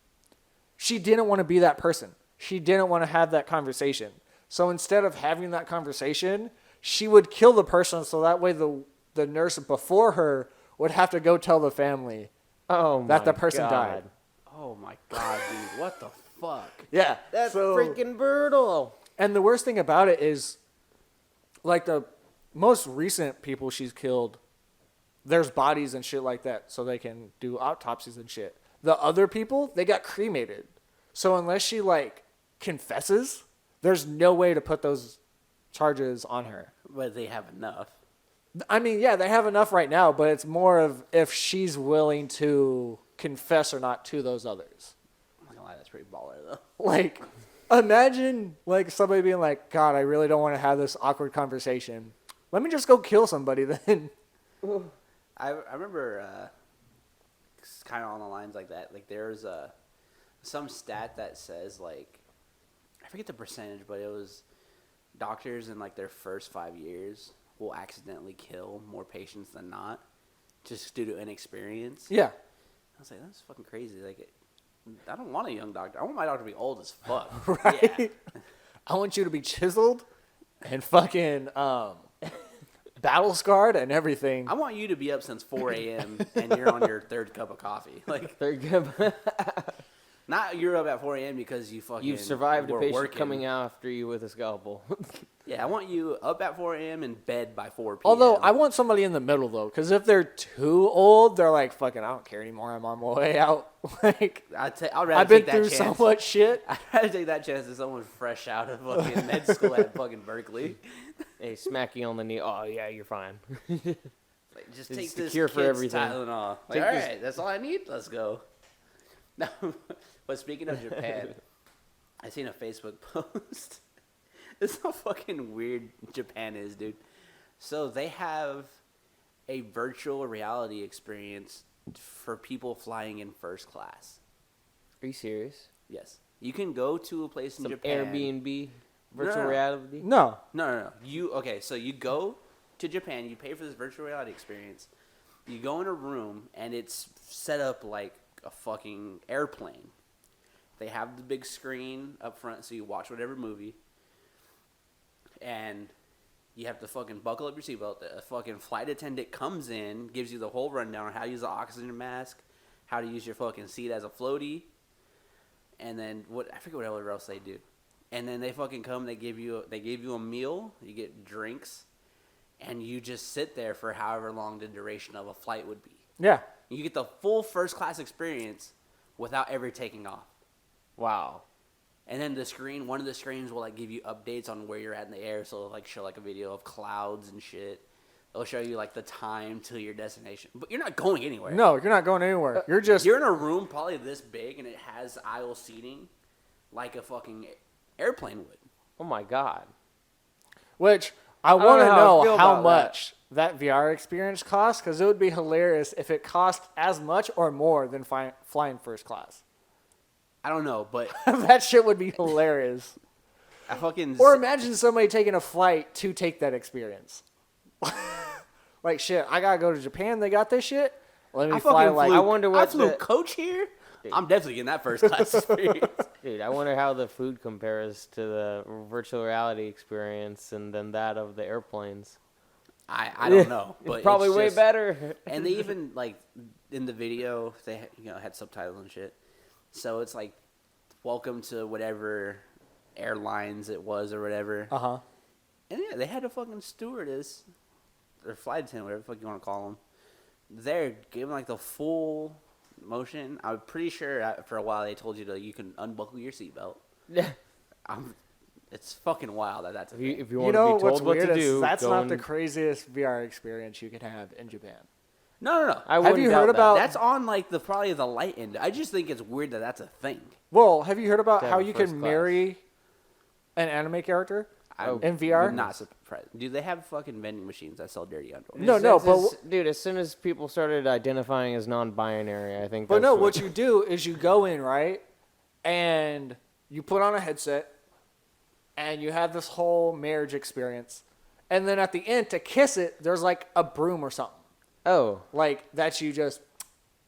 She didn't want to be that person. She didn't want to have that conversation. So instead of having that conversation, she would kill the person so that way the nurse before her would have to go tell the family that the person died. Oh my God, dude. What the fuck? Yeah. That's freaking brutal. And the worst thing about it is, like, the most recent people she's killed, there's bodies and shit like that so they can do autopsies and shit. The other people, they got cremated. So unless she, like, confesses, there's no way to put those charges on her. But they have enough. I mean, yeah, they have enough right now, but it's more of if she's willing to confess or not to those others. I'm not gonna lie, that's pretty baller, though. Like, imagine, like, somebody being like, God, I really don't want to have this awkward conversation. Let me just go kill somebody then. I remember kind of on the lines like that. Like, there's some stat that says, like, I forget the percentage, but it was doctors in, like, their first 5 years will accidentally kill more patients than not just due to inexperience. Yeah. I was like, that's fucking crazy. Like, I don't want a young doctor. I want my doctor to be old as fuck. Right? Yeah. I want you to be chiseled and fucking battle scarred and everything. I want you to be up since 4 a.m. and you're on your third cup of coffee. Like, They're good. not you're up at 4 a.m. because you fucking You've survived a were patient working. coming after you with a scalpel. Yeah, I want you up at 4 a.m. in bed by 4 p.m. Although, I want somebody in the middle, though, because if they're too old, they're like, fucking, I don't care anymore. I'm on my way out. Like, I'd rather I've been take that through chance. so much shit. I'd rather take that chance than someone fresh out of fucking med school at fucking Berkeley. They smack you on the knee. Oh, yeah, you're fine. Like, just It's take the this cure for kid's everything. Tylenol. Like, Take all this- right, that's all I need. Let's go. No, but speaking of Japan, I seen a Facebook post. This is how fucking weird Japan is, dude. So they have a virtual reality experience for people flying in first class. Are you serious? Yes. You can go to a place in Some Japan. Airbnb virtual No. reality? No. No. So you go to Japan, you pay for this virtual reality experience. You go in a room, and it's set up like a fucking airplane. They have the big screen up front, so you watch whatever movie. And you have to fucking buckle up your seatbelt. A fucking flight attendant comes in, gives you the whole rundown on how to use the oxygen mask, how to use your fucking seat as a floaty, and then I forget what else they do. And then they fucking come, they give you a meal, you get drinks, and you just sit there for however long the duration of a flight would be. Yeah. You get the full first class experience without ever taking off. Wow. And then one of the screens will like give you updates on where you're at in the air. So it'll like show like a video of clouds and shit. It'll show you like the time to your destination. But you're not going anywhere. No, you're not going anywhere. You're in a room probably this big and it has aisle seating like a fucking airplane would. Oh my god. Which I don't want to know how I feel know how about much that VR experience costs, because it would be hilarious if it cost as much or more than flying first class. I don't know, but That shit would be hilarious. I fucking... Or imagine somebody taking a flight to take that experience. Like, shit, I gotta go to Japan. They got this shit. Let me fly like... I wonder what I flew the- coach here? I'm definitely getting that first class experience. Dude, I wonder how the food compares to the virtual reality experience and then that of the airplanes. I don't know. But It's probably way just- better. And they even, like, in the video, they had subtitles and shit. So it's like, welcome to whatever airlines it was or whatever. Uh-huh. And yeah, they had a fucking stewardess, or flight attendant, whatever the fuck you want to call them, there giving like the full motion. I'm pretty sure for a while they told you you can unbuckle your seatbelt. It's fucking wild that's a thing. If you You want know to be what's told what weird to is do, that's go not and- the craziest VR experience you can have in Japan. No. I Have wouldn't you doubt heard that. about- That's on like probably the light end. I just think it's weird that that's a thing. Well, have you heard about To how have you first can class. marry an anime character I'm in VR? not surprised. Dude, they have fucking vending machines that sell dirty underwear. No, Dude, as soon as people started identifying as non-binary, I think. But that's no, what you do is you go in, right, and you put on a headset, and you have this whole marriage experience, and then at the end to kiss it, there's like a broom or something, Oh, like that you just,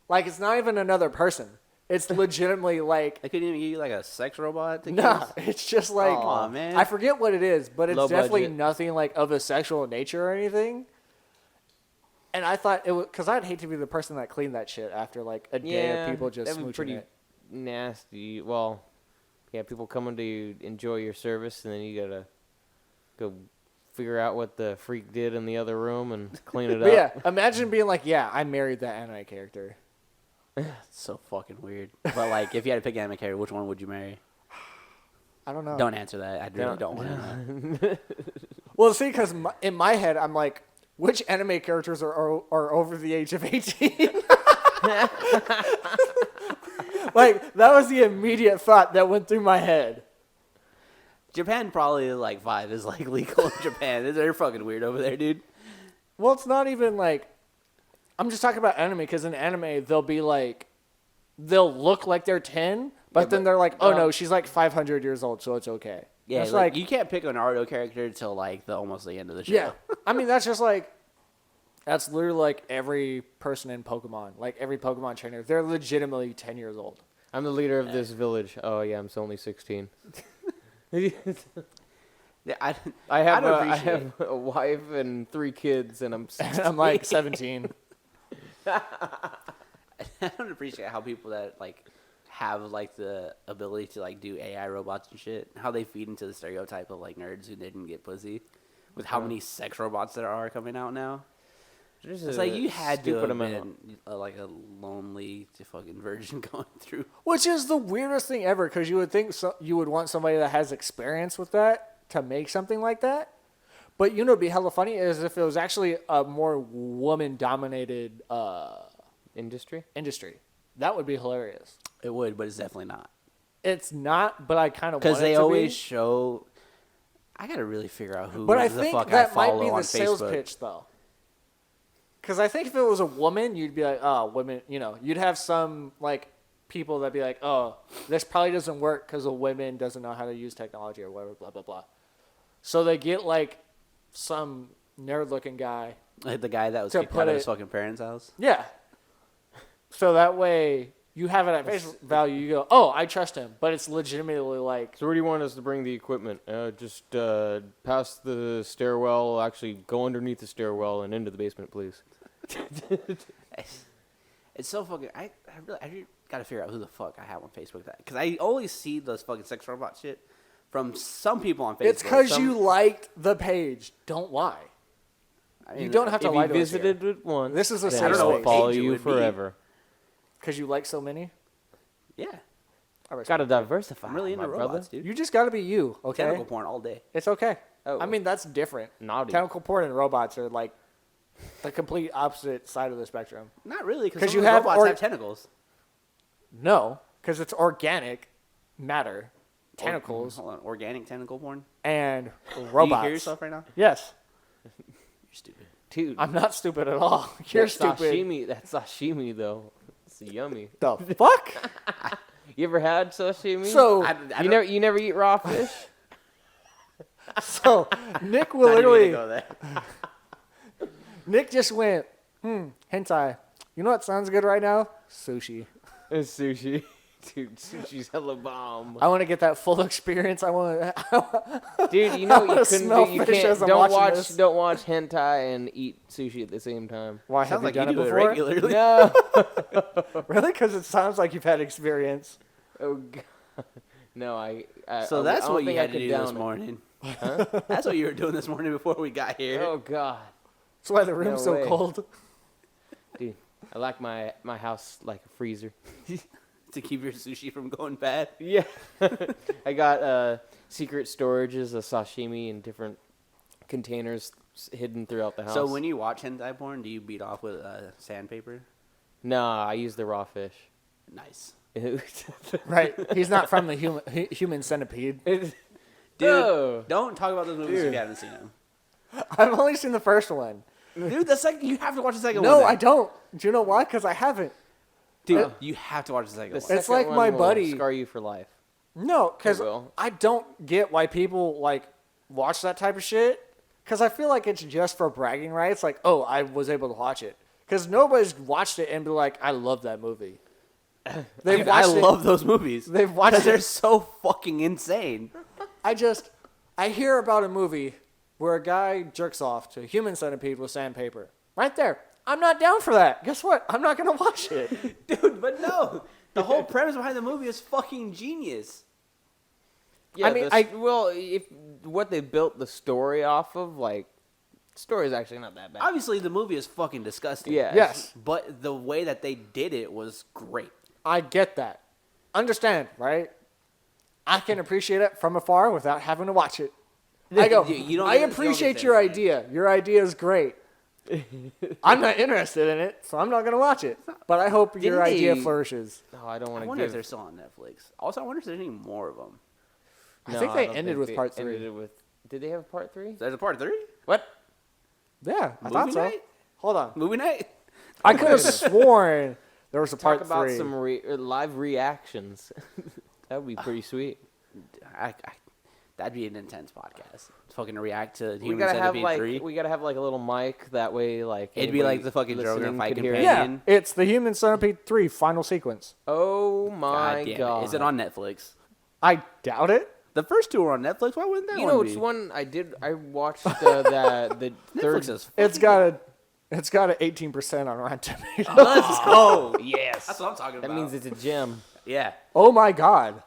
like it's not even another person. It's legitimately like, They couldn't even give you like a sex robot to nah, kiss? it's just like, Aw, man. I forget what it is, but it's Low definitely budget. nothing like of a sexual nature or anything. And I thought it was, because I'd hate to be the person that cleaned that shit after like a day yeah. of people just that'd be smooching pretty it. nasty. Well, yeah, people coming to enjoy your service, and then you gotta go figure out what the freak did in the other room and clean it But up. yeah, imagine being like, yeah, I married that anime character. It's so fucking weird. But like, if you had to pick an anime character, which one would you marry? I don't know. Don't answer that. I really don't want to know. Well, see, because in my head, I'm like, which anime characters are over the age of 18? Like, that was the immediate thought that went through my head. Japan probably like 5 is like legal in Japan. They're fucking weird over there, dude. Well, it's not even like, I'm just talking about anime, because in anime, they'll be like, they'll look like they're 10, but then they're like, oh no, she's like 500 years old, so it's okay. Yeah, it's like you can't pick a Naruto character until like almost the end of the show. yeah. I mean, that's just like, that's literally like every person in Pokemon, like every Pokemon trainer, they're legitimately 10 years old. I'm the leader of this village. Oh yeah, I'm only 16. Yeah, I I have don't I appreciate have a wife and 3 kids, and I'm 16. I'm like 17. I don't appreciate how people that like have like the ability to like do AI robots and shit, how they feed into the stereotype of like nerds who didn't get pussy, with how many sex robots there are coming out now. There's It's a like you had to stupid have amount. been like a lonely fucking virgin going through. Which is the weirdest thing ever, because you would think you would want somebody that has experience with that to make something like that. But you know, what'd be hella funny is if it was actually a more woman-dominated Industry. industry. That would be hilarious. It would, but it's definitely not. It's not, but I kind of want Because it they to always be. show. I gotta really figure out who But I the think fuck I that might follow be on the sales Facebook. pitch, though. Because I think if it was a woman, you'd be like, oh, women, you'd have some, like, people that be like, oh, this probably doesn't work because a woman doesn't know how to use technology or whatever, blah, blah, blah. So they get, like, some nerd-looking guy. Like the guy that was To kicked put out of his it- fucking parents' house. Yeah. So that way you have it at face value. You go, oh, I trust him. But it's legitimately like, So where do you want us to bring the equipment? Just past the stairwell. Actually, go underneath the stairwell and into the basement, please. It's so fucking. I really gotta figure out who the fuck I have on Facebook. Because I always see those fucking sex robot shit from some people on Facebook. it's because Some- you liked the page. Don't lie. I You mean, don't have to If lie you to us here. visited it once, This is a then safe I don't space. follow Page it you would be. forever. Because you like so many. Yeah, I respect Gotta it. diversify. I'm really into my robots, brother. dude. You just got to be you, okay? Tentacle porn all day. It's okay. Oh. I mean, that's different. Naughty. Tentacle porn and robots are like the complete opposite side of the spectrum. Not really, 'Cause because you you have robots or- have tentacles. No, because it's organic matter, tentacles, Hold on, organic tentacle porn. and Do you robots. hear yourself right now? Yes. You're stupid. Dude, I'm not stupid at all. You're that stupid. Sashimi, that sashimi though, it's yummy. The fuck? You ever had sashimi? So, you never eat raw fish? so Nick will Not even literally. gonna go there. Nick just went, hentai. You know what sounds good right now? Sushi. It's sushi. Dude, sushi's hella bomb. I want to get that full experience. I want. Dude, you know what wanna you couldn't smell do. You fish can't. as I'm Don't watching watch. this. Don't watch hentai and eat sushi at the same time. Why Sounds have like you done you it do it before? regularly. No. Really? Because it sounds like you've had experience. Oh god. No, So I that's don't what you think I had to could do down this it. morning. That's what you were doing this morning before we got here. Oh god, That's why the room's No so way. cold. dude, I like my house like a freezer. To keep your sushi from going bad. Yeah, I got secret storages of sashimi in different containers hidden throughout the house. So when you watch hentai porn, do you beat off with sandpaper? Nah, I use the raw fish. Nice. Right. He's not from the human centipede. Dude, Oh. don't talk about those movies if you haven't seen them. I've only seen the first one. Dude, the second you have to watch the second one. No, then. I don't. Do you know why? Because I haven't. Dude, you have to watch the second The one. It's second like one my will buddy- scar you for life. No, because It will. I don't get why people like watch that type of shit. Because I feel like it's just for bragging rights. Like, oh, I was able to watch it. Because nobody's watched it and be like, I love that movie. They've Dude, I watched it. love those movies. They've watched Because they're it. so fucking insane. I hear about a movie where a guy jerks off to a human centipede with sandpaper. Right there. I'm not down for that. Guess what? I'm not going to watch it. Dude, but no. The whole premise behind the movie is fucking genius. Yeah, I mean, well, if what they built the story off of, like, the story is actually not that bad. Obviously, the movie is fucking disgusting. Yeah. Yes. But the way that they did it was great. I get that. Understand, right? I can appreciate it from afar without having to watch it. I go, You don't I get- you don't appreciate get your that idea. Your idea is great. I'm not interested in it, so I'm not going to watch it. But I hope your Didn't idea they- flourishes. No, I don't I want to wonder if give. they're still on Netflix. Also, I wonder if there's any more of them. I think they ended with part 3. Did they have part 3? There's a part 3? What? Yeah, I thought Movie so. night? Hold on. Movie night? I could have sworn there was a Talk part about 3. some live reactions. That would be pretty sweet. That'd be an intense podcast. Fucking react to We Human gotta have Centipede like 3. we gotta have like a little mic that way like It'd be like anybody the fucking Joe Rogan listening Fight could hear it. Companion. Yeah, it's the Human Centipede 3 final sequence. Oh my God damn god! it. Is it on Netflix? I doubt it. The first two are on Netflix. Why wouldn't that You one know, be? it's one I did. I watched the third. Netflix is It's got a 18% on Rotten Tomatoes. Let's go. Yes, That's what I'm talking that about. means it's a gem. Yeah. Oh my god.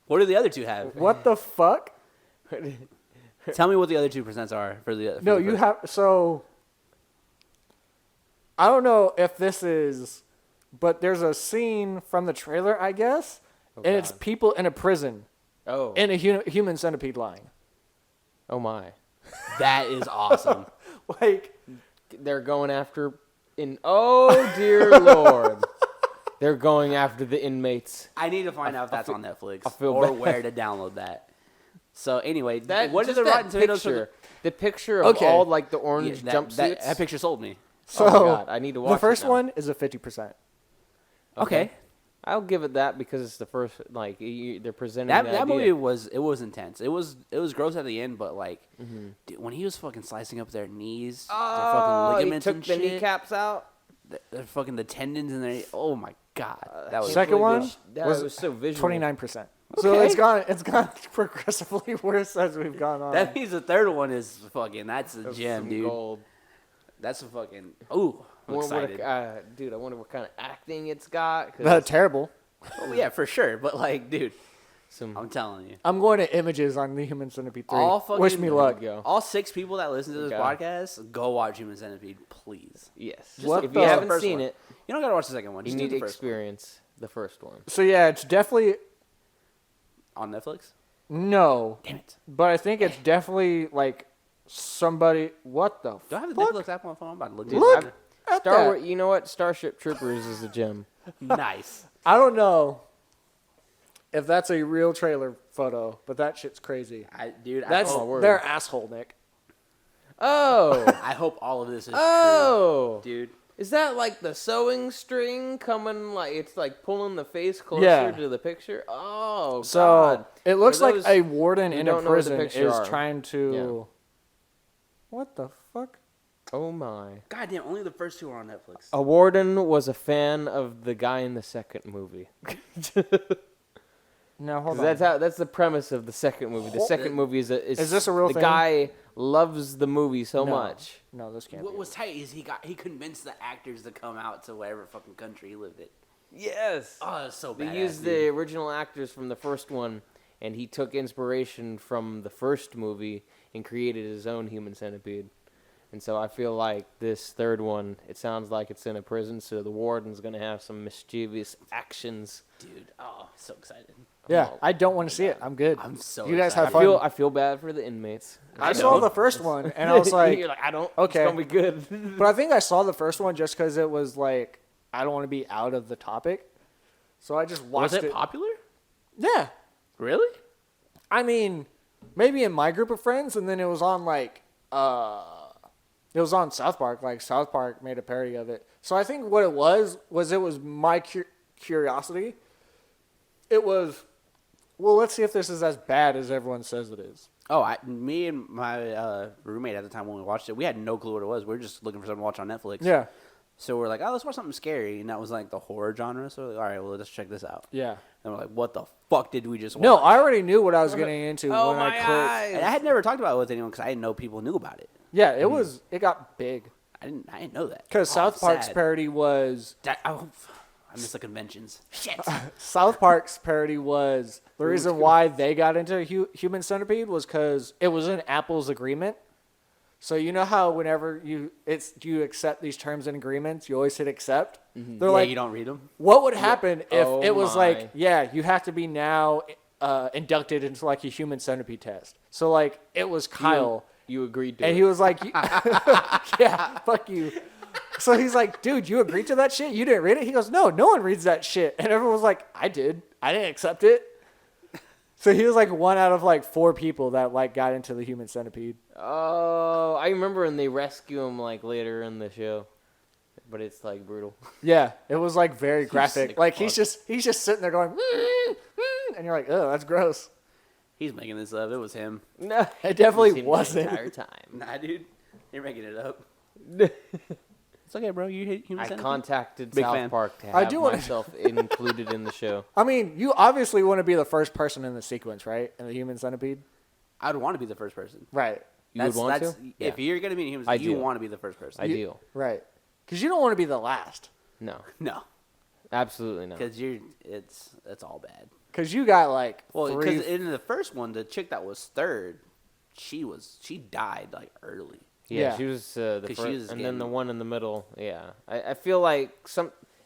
What do the other two have? What the fuck? Tell me what the other 2% are for the. For No, the you first- have so I don't know if this is but there's a scene from the trailer, I guess, and it's God. people in a prison Oh, in a human centipede line. oh my! That is awesome. Like They're going after. Oh dear lord! They're going after the inmates. I need to find out if that's on Netflix feel or bad. where to download that. So anyway, what is just the Rotten Tomatoes for picture? The picture of Okay. all like the orange jumpsuits. That picture sold me. So Oh my God, I need to watch the first it now. one is a 50%. Okay. I'll give it that because it's the first. Like they're presenting That the movie idea. was intense. It was gross at the end, but like dude, when he was fucking slicing up their knees, their fucking ligaments he took and the shit, kneecaps out. their fucking the tendons in their. Oh my god, that was Second one That was so visual. 29%. So Okay. it's gone progressively worse as we've gone on. That means the third one is fucking. That's a That's gem, some dude. Gold. That's a fucking. Ooh, I'm excited. Dude, I wonder what kind of acting it's got. 'Cause Terrible. Oh yeah, for sure. But like, dude, some I'm telling you. I'm going to Images on the Human Centipede 3. All fucking- Wish me luck. Go. All 6 people that listen to this Okay. podcast, go watch Human Centipede, please. yes. What If the- you haven't First seen one. it, You don't gotta watch the second one. you Just do need the to first one. experience the first one. So yeah, it's definitely On Netflix. no, Damn it. but I think it's definitely like somebody. What the Do I have the fuck? Netflix app on my phone? I'm about to look Look it at Star that. Wars, you know what? Starship Troopers is a gem. up. Nice. I don't know if that's a real trailer photo, but that shit's crazy. Dude, That's Oh, word. their asshole, Nick. Oh, I hope all of this is oh, true. Dude. is that like the sewing string coming? Like it's like pulling the face closer Yeah. to the picture. Oh, So God. it looks For like those a warden who in a don't know what the prison picture is are. trying to. Yeah. What the fuck? Oh my. God damn, only the first 2 are on Netflix. A warden was a fan of the guy in the second movie. No, hold 'Cause on. that's the premise of the second movie. The second movie is Is this a real the thing? guy loves the movie so No. much. No, this can't What be. was tight is he convinced the actors to come out to whatever fucking country he lived in. Yes. Oh, it was so They bad. used the original actors from the first one, and he took inspiration from the first movie and created his own Human Centipede. And so I feel like this third one, it sounds like it's in a prison, so the warden's going to have some mischievous actions. Dude, oh, so excited. Yeah, I don't want to see it. I'm good. I'm so You guys excited. have I fun. I feel bad for the inmates. I saw the first one, and I was like, You're like, I don't. okay. It's going to be good. but I think I saw the first one just because it was like, I don't want to be out of the topic. So I just watched Was it popular? Yeah. Really? I mean, maybe in my group of friends, and then it was on like, it was on South Park. Like South Park made a parody of it. So I think what it was my curiosity. It was, well, let's see if this is as bad as everyone says it is. Oh, me and my roommate at the time when we watched it, we had no clue what it was. We were just looking for something to watch on Netflix. Yeah. So we're like, oh, let's watch something scary. And that was like the horror genre. So we're like, all right, well, let's check this out. Yeah. And we're like, what the fuck did we just watch? No, I already knew what I was getting into Oh, when I my clicked. eyes. And I had never talked about it with anyone because I didn't know people knew about it. Yeah, it got big. I didn't know that. Because Oh, South I'm Park's sad. parody was I miss the conventions. Shit. South Park's parody was the reason why they got into Human Centipede was because it was in Apple's agreement. So you know how whenever you accept these terms and agreements, you always hit accept. They're Yeah, like, you don't read them. what would happen if Oh it was my. like, yeah, you have to be now inducted into like a Human Centipede test. So like it was Kyle. You agreed to And it. he was like, yeah, fuck you. So he's like, dude, you agreed to that shit? You didn't read it? He goes, no one reads that shit. And everyone was like, I did. I didn't accept it. So he was like one out of like 4 people that like got into the Human Centipede. Oh, I remember when they rescue him like later in the show, but it's like brutal. Yeah, it was like very graphic. sick Like fuck. he's just sitting there going, and you're like, oh, that's gross. He's making this up. It was him. No, It definitely Seen it the wasn't. entire time. Nah, dude. You're making it up. It's okay, bro. You hit Human I Centipede? contacted Big South fan. Park to I have do wanna- myself included in the show. I mean, you obviously want to be the first person in the sequence, right? In the Human Centipede, I'd want to be the first person. right? You would want to? If Yeah. you're going to be a human, I you do. want to be the first person. Ideal. Right. Because you don't want to be the last. No, No. absolutely not. Because it's all bad. Because you got like Well, 3. because in the first one, the chick that was third, she died like early. Yeah, Yeah. she was the 'Cause she first, was and then the getting- one in the middle. Yeah, I feel like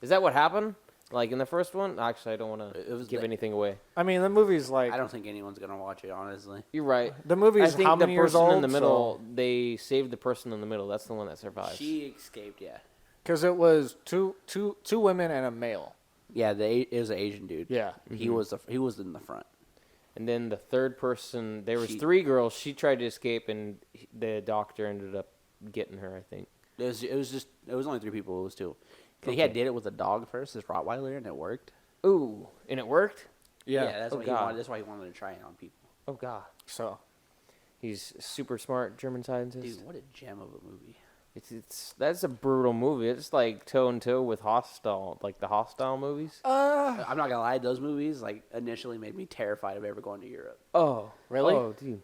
is that what happened? Like in the first one? Actually, I don't want It to was give the- anything away. I mean, the movie's like I don't think anyone's gonna watch it, honestly. You're right. the movie's I think how the many years person old? in the middle, they saved the person in the middle. That's the one that survives. She escaped, yeah. Because it was two women and a male. Yeah, it was an Asian dude. Yeah. He was in the front. And then the third person, there was She- 3 girls. She tried to escape, and the doctor ended up getting her, I think. It was only 3 people. It was 2. 'Cause he had did it with a dog first, his Rottweiler, and it worked. Ooh, and it worked? Yeah. That's Oh, why God. That's why he wanted to try it on people. Oh, God. So, He's a super smart German scientist. Dude, what a gem of a movie. That's a brutal movie. It's like toe and toe with Hostile, like the Hostile movies. I'm not gonna lie, those movies like initially made me terrified of ever going to Europe. Oh, Really? Oh, dude.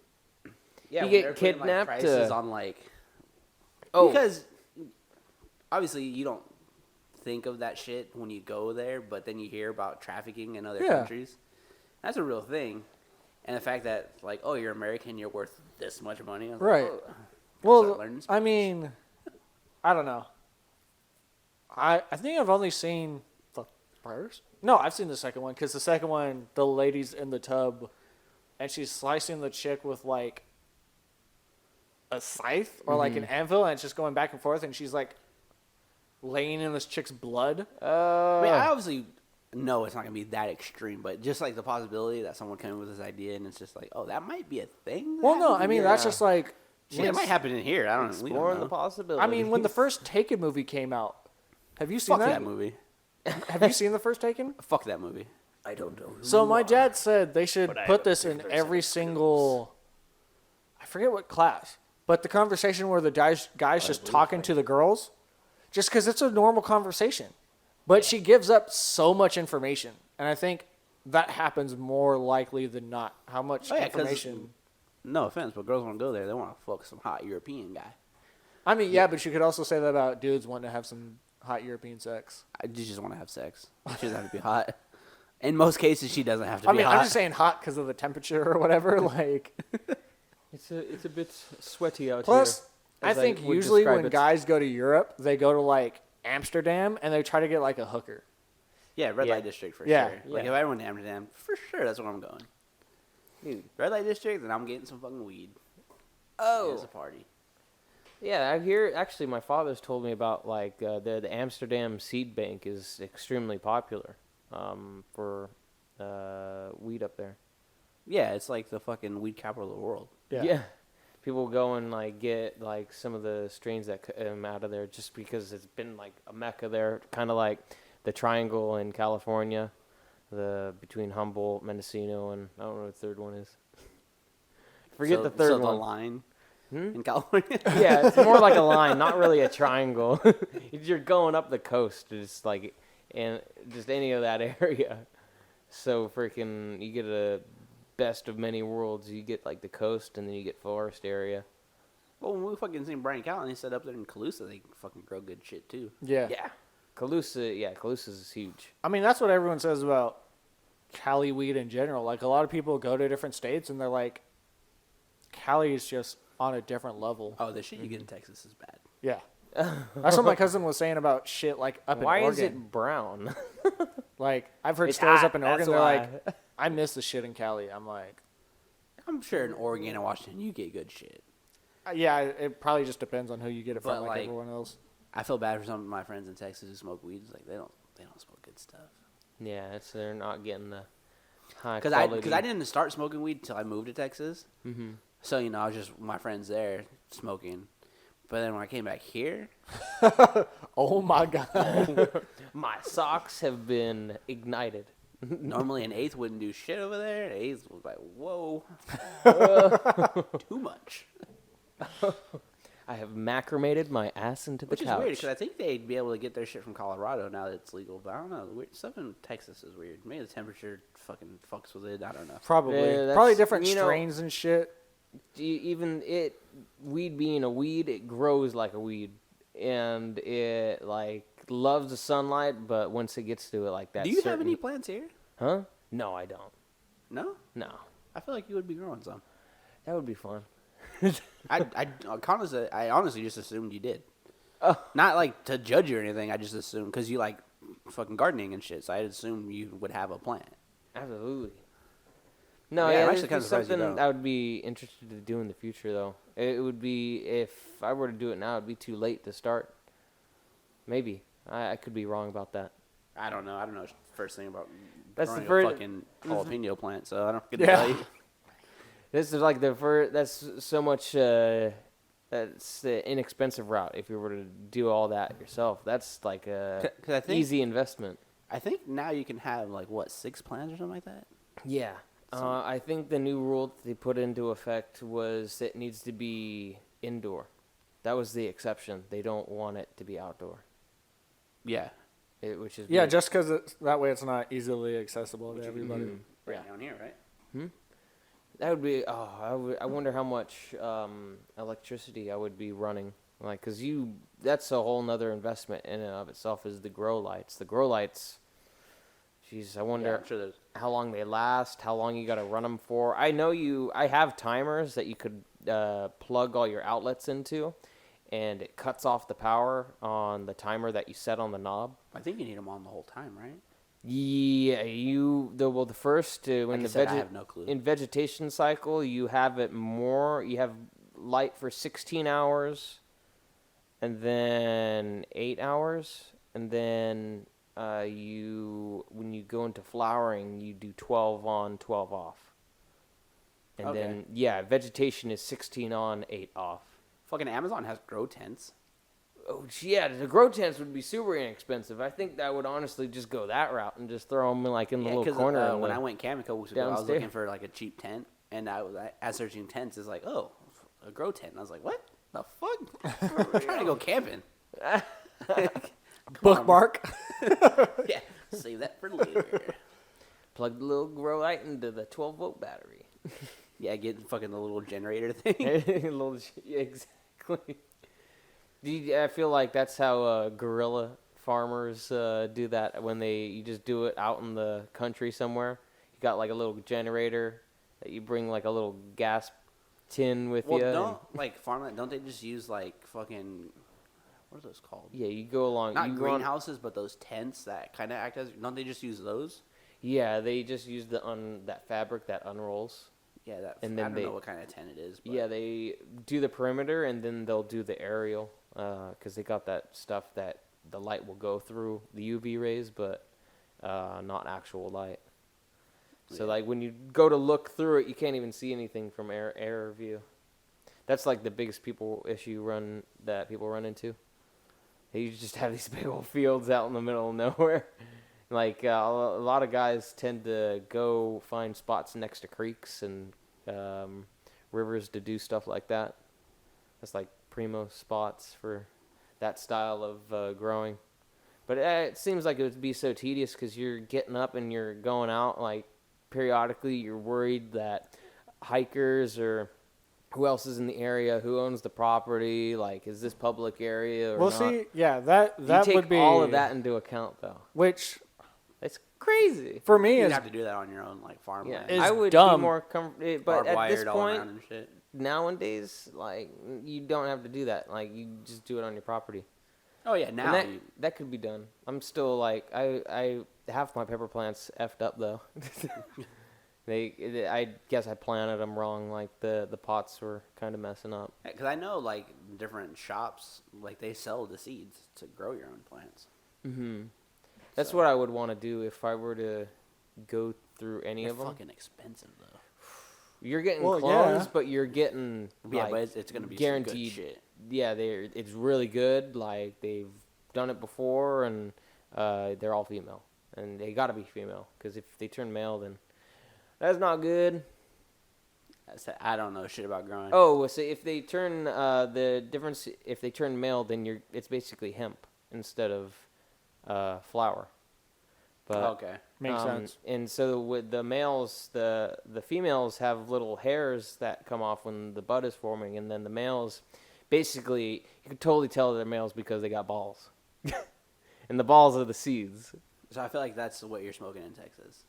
Yeah, You when get they're putting, kidnapped, Like, prices uh, on like. Oh. Because obviously you don't think of that shit when you go there, but then you hear about trafficking in other Yeah. countries. That's a real thing, and the fact that like, oh, you're American, you're worth this much money. I was Right. Like, oh. Start well, learning I Spanish. mean, I don't know. I think I've only seen the first. No, I've seen the second one because the second one, the lady's in the tub, and she's slicing the chick with like a scythe or like an anvil, and it's just going back and forth, and she's like laying in this chick's blood. I mean, I obviously know it's not gonna be that extreme, but just like the possibility that someone came up with this idea and it's just like, oh, that might be a thing. that Well, no, happens I mean here. that's just like. Shit, it might happen in here. I don't know. We don't Exploring know. the possibility. I mean, when the first Taken movie came out, have you seen Fuck that? that movie. Have you seen the first Taken? Fuck that movie. I don't know. So my dad said they should But I put have this a in particular every set of single. I forget what class, but the conversation where the guys just talking to the girls, just because it's a normal conversation, but she gives up so much information, and I think that happens more likely than not. How much Oh, yeah, 'cause- information? No offense, but girls want to go there. They want to fuck some hot European guy. I mean, yeah, but you could also say that about dudes wanting to have some hot European sex. I just want to have sex. She doesn't have to be hot. In most cases, she doesn't have to I be mean, hot. I'm just saying hot because of the temperature or whatever. Like, it's a bit sweaty out plus, here. I as think would usually describe when it. guys go to Europe, they go to like Amsterdam and they try to get like a hooker. Yeah, red Yeah. light district for Yeah. sure. Like Yeah. if I went to Amsterdam, for sure that's where I'm going. Dude. Red light district, and I'm getting some fucking weed. Oh. It's a party. Yeah, I hear. Actually, my father's told me about like the Amsterdam seed bank is extremely popular for weed up there. Yeah, it's like the fucking weed capital of the world. Yeah. People go and like get like some of the strains that come out of there just because it's been like a mecca there, kind of like the Triangle in California, the between Humboldt, Mendocino, and I don't know what the third one is. Forget So- the third so one. the line Hmm? in California. Yeah, it's more like a line, not really a triangle. You're going up the coast, just like in just any of that area. So freaking, you get a best of many worlds. You get like the coast, and then you get forest area. Well, when we fucking seen Brian Callen, he said up there in Calusa, they fucking grow good shit too. Yeah. Yeah, Calusa is huge. I mean, that's what everyone says about Cali weed in general. Like, a lot of people go to different states and they're like, Cali is just on a different level. Oh, the shit you get in Texas is bad. Yeah. That's what my cousin was saying about shit, like, up in Why Oregon. is it brown? Like, I've heard It's stories hot, up in Oregon, that's they're why. like, I miss the shit in Cali. I'm like, I'm sure in Oregon and Washington you get good shit. yeah, it probably just depends on who you get it But, from, like like, everyone else. I feel bad for some of my friends in Texas who smoke weed. It's like they don't smoke good stuff. Yeah, they're not getting the high Because quality. I didn't start smoking weed until I moved to Texas. Mm-hmm. So I was just with my friends there smoking. But then when I came back here, Oh my God. My socks have been ignited. normally an eighth wouldn't do shit over there. An eighth was like, whoa, too much. I have macramated my ass into the Which is couch. weird because I think they'd be able to get their shit from Colorado now that it's legal. But I don't know. Stuff in Texas is weird. Maybe the temperature fucking fucks with it. I don't know. Probably. Yeah, that's- Probably different you know- strains and shit. Weed being a weed, it grows like a weed, and it like loves the sunlight. But once it gets to it, like that. Do you have certain- any plants here? Huh? No, I don't. No? No, I feel like you would be growing some. that would be fun. I honestly just assumed you did. Oh. Not like to judge you or anything. I just assumed because you like fucking gardening and shit. So I assumed you would have a plant. Absolutely. No, Yeah, yeah, I'm it's actually kinda surprised you something don't. I would be interested to do in the future, though. It would be, if I were to do it now, it'd be too late to start. Maybe. I could be wrong about that. I don't know. I don't know the first thing about That's growing the first. a fucking jalapeno plant, so I don't get to Yeah. tell you. This is like the first. That's so much. That's the inexpensive route. If you were to do all that yourself, that's like a 'Cause I think easy investment. I think now you can have like what 6 plants or something like that. Yeah. I think the new rule that they put into effect was it needs to be indoor. That was the exception. They don't want it to be outdoor. Yeah, Which is Yeah, weird. just because that way it's not easily accessible to everybody. right Yeah. down here, right? That would be. I wonder how much electricity I would be running. Like, cause that's a whole nother investment in and of itself. Is the grow lights. The grow lights. Jeez, I Yeah, wonder I'm sure there's. how long they last, how long you got to run them for. I have timers that you could plug all your outlets into, and it cuts off the power on the timer that you set on the knob. I think you need them on the whole time, right? Yeah, the first Like when I the said, I have no clue. in vegetation cycle, you have it more. You have light for 16 hours, and then 8 hours, and then when you go into flowering, you do 12 on, 12 off, and Okay. then vegetation is 16 on, 8 off. Fucking Amazon has grow tents. Oh yeah, the grow tents would be super inexpensive. I think that would honestly just go that route and just throw them like in the little corner. When I went camping a couple weeks ago, I was downstairs. looking for like a cheap tent, and I was searching tents. It's like, oh, a grow tent. And I was like, what the fuck? I'm trying to go camping. Bookmark. Yeah, save that for later. Plug the little grow light into the 12-volt battery. Yeah, get fucking the little generator thing. Yeah, exactly. I feel like that's how guerrilla farmers do that when you just do it out in the country somewhere. You got like a little generator that you bring like a little gas tin with Well, you. don't like farmland. Don't they just use like fucking what are those called? Yeah, you go along. Not you go on- greenhouses, but those tents that kind of act as. Don't they just use those? Yeah, they just use that fabric that unrolls. Yeah, that. And I then don't know what kind of tent it is. But Yeah, they do the perimeter and then they'll do the aerial because they got that stuff that the light will go through the UV rays, but not actual light. So Yeah. like when you go to look through it, you can't even see anything from air view. That's like the biggest people run into. You just have these big old fields out in the middle of nowhere. Like a lot of guys tend to go find spots next to creeks and rivers to do stuff like that. That's like primo spots for that style of growing. But it seems like it would be so tedious because you're getting up and you're going out. Like periodically, you're worried that hikers or who else is in the area, who owns the property, like is this public area or Well, not? see, yeah, that You take would be all of that into account, though. which It's crazy. for me you'd is have to do that on your own, like farmland. Is I would dumb. be more comfortable, but Barbed at this wired all point, around and shit. nowadays, like you don't have to do that. Like you just do it on your property. Oh yeah, And now that you, that could be done. I'm still like I half my pepper plants effed up though. I guess I planted them wrong. Like the pots were kind of messing up. because I know like different shops, like they sell the seeds to grow your own plants. Mm-hmm. That's So- what I would want to do if I were to go through any They're of them. fucking expensive though. You're getting Well, clones, yeah. but you're getting Yeah, like, but it's gonna be guaranteed. some good shit. Yeah, it's really good. Like they've done it before, and they're all female, and they got to be female because if they turn male, then that's not good. I don't know shit about growing. Oh, so if they turn if they turn male, then it's basically hemp instead of flower. But okay. makes sense. And so with the males, the females have little hairs that come off when the bud is forming, and then the males, basically, you can totally tell they're males because they got balls, and the balls are the seeds. So I feel like that's what you're smoking in Texas.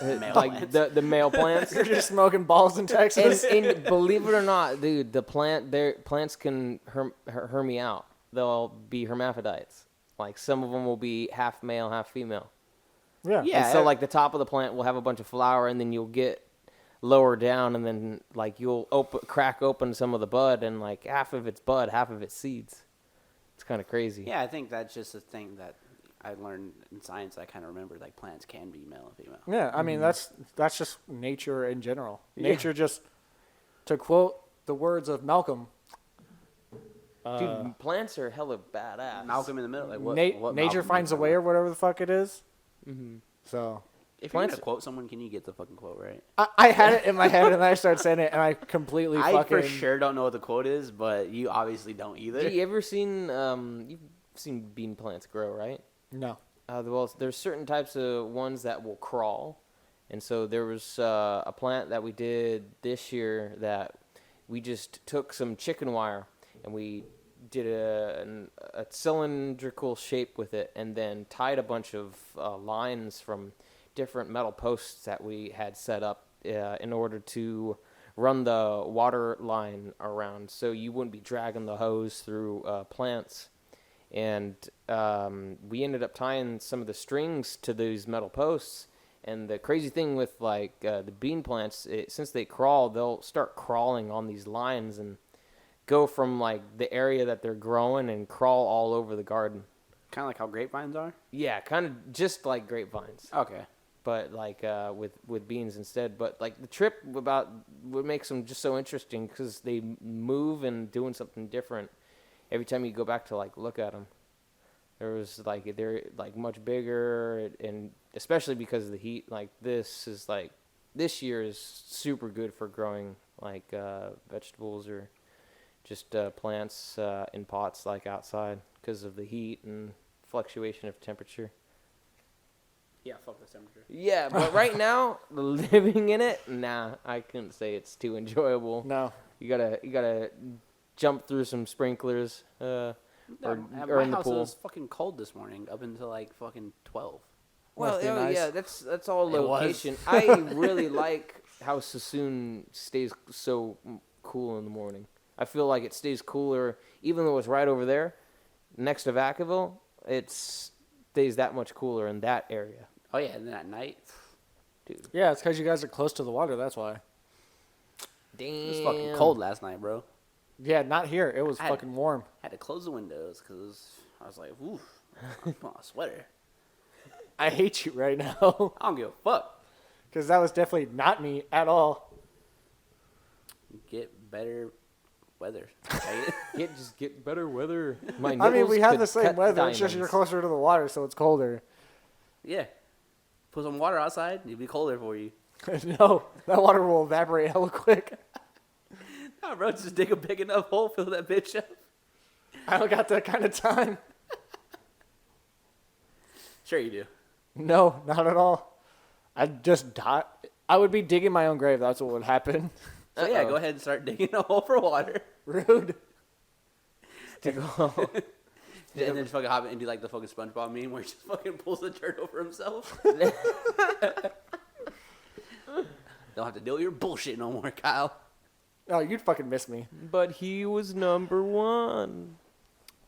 Male Like plants. the male plants. You're just smoking balls in Texas. And believe it or not, dude, their plants can hear me out. They'll be hermaphrodites. Like some of them will be half male, half female. yeah. Yeah. And so like the top of the plant will have a bunch of flower, and then you'll get lower down, and then like you'll crack open some of the bud, and like half of it's bud, half of it's seeds. It's kind of crazy. Yeah, I think that's just a thing that I learned in science. I kind of remember like plants can be male and female. Yeah, I mean that's just nature in general. Yeah. Nature just, to quote the words of Malcolm. Dude, plants are hella badass. Malcolm in the middle. Like what? what nature Malcolm finds a is way, or whatever the fuck it is. Mm-hmm. So If you're Plants- gonna quote someone, can you get the fucking quote right? I had it in my head, and then I started saying it, and I completely I fucking. for sure don't know what the quote is, but you obviously don't either. You ever seen you've seen bean plants grow, right? No. Well, there's certain types of ones that will crawl, and so there was a plant that we did this year that we just took some chicken wire and we did a cylindrical shape with it, and then tied a bunch of lines from different metal posts that we had set up in order to run the water line around, so you wouldn't be dragging the hose through plants. And we ended up tying some of the strings to these metal posts. And the crazy thing with like the bean plants, since they crawl, they'll start crawling on these lines and go from like the area that they're growing and crawl all over the garden. Kind of like how grapevines are. Yeah, kind of just like grapevines, Okay. but like with beans instead. But like the trip about what makes them just so interesting because they move and doing something different every time you go back to like look at them. There was like they're like much bigger, and especially because of the heat. Like this year is super good for growing like vegetables or just plants in pots like outside because of the heat and fluctuation of temperature. Yeah, fuck the temperature. Yeah, but right now living in it, nah, I couldn't say it's too enjoyable. No. You gotta jump through some sprinklers. Or My in the house pool. was fucking cold this morning, up until like fucking 12. Well, Must be nice. yeah, that's all It was. location. I really like how Sassoon stays so cool in the morning. I feel like it stays cooler, even though it's right over there, next to Vacaville. It stays that much cooler in that area, Oh yeah, and then at night, dude. Yeah, it's because you guys are close to the water. That's why. Damn. it was fucking cold last night, bro. Yeah, not here. It was I- fucking warm. Had to close the windows because I was like, oof, I'm on a sweater. I hate you right now I don't give a fuck. because that was definitely not me at all. Get better weather. Just get better weather. My I mean, we nipples have could the same cut weather. It's just you're diamonds. closer to the water, so it's colder. Yeah. Put some water outside, it'll be colder for you. No, that water will evaporate hella quick. Nah, bro, just dig a big enough hole, fill that bitch up. I don't got that kind of time. Sure you do. No, not at all. I'd just die. I would be digging my own grave. That's what would happen. So yeah, Uh-oh. go ahead and start digging a hole for water. Rude. And then just fucking hop in and do like the fucking SpongeBob meme where he just fucking pulls the dirt over himself. Don't have to deal with your bullshit no more, Kyle. Oh, you'd fucking miss me. But he was number one.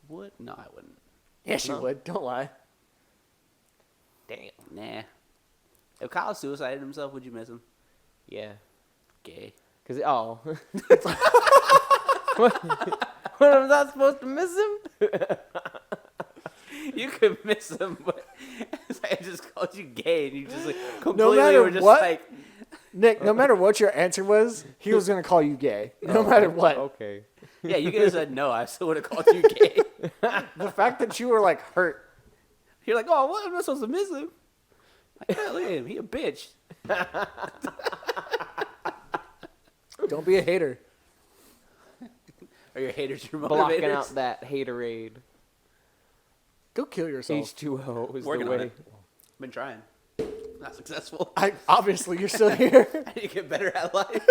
What? No, I wouldn't. Yes, you No. would. Don't lie. Damn. Nah. If Kyle suicided himself, would you miss him? Yeah. Gay. Cause what am I supposed to miss him? You could miss him, but I just called you gay, and you just like completely No matter were just what- like, Nick, no matter what your answer was, he was going to call you gay. No matter what. Okay. yeah, you could have said no. I still would have called you gay. The fact that you were like hurt. You're like, oh, what? I'm not supposed to miss him. Like, yeah, look at him. He a bitch. Don't be a hater. Or your haters, your Blocking motivators. out that haterade. Go kill yourself. H2O is Working the on way. it. Been trying. Not successful. Obviously, you're still here. I need to get better at life.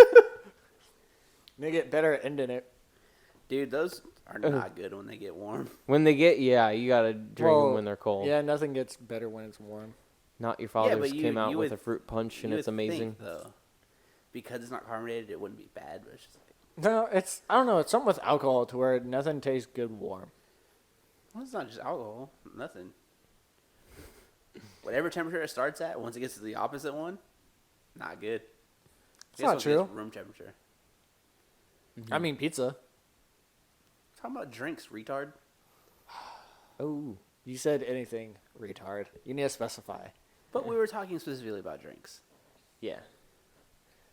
They get better at ending it. Dude, those are not good when they get warm. When they get, you gotta drink them when they're cold. Yeah, nothing gets better when it's warm. Not your father's but you- came out you with would- a fruit punch and You it's would amazing. think, though, because it's not carbonated, it wouldn't be bad. But it's just like, No, it's, I don't know, it's something with alcohol to where nothing tastes good warm. well, it's not just alcohol. Nothing. Whatever temperature it starts at, once it gets to the opposite one, not good. It's not Guess what true. gets room temperature. I mean, pizza. Talking about drinks, retard. Oh, You said anything, retard. You need to specify. But we were talking specifically about drinks. Yeah.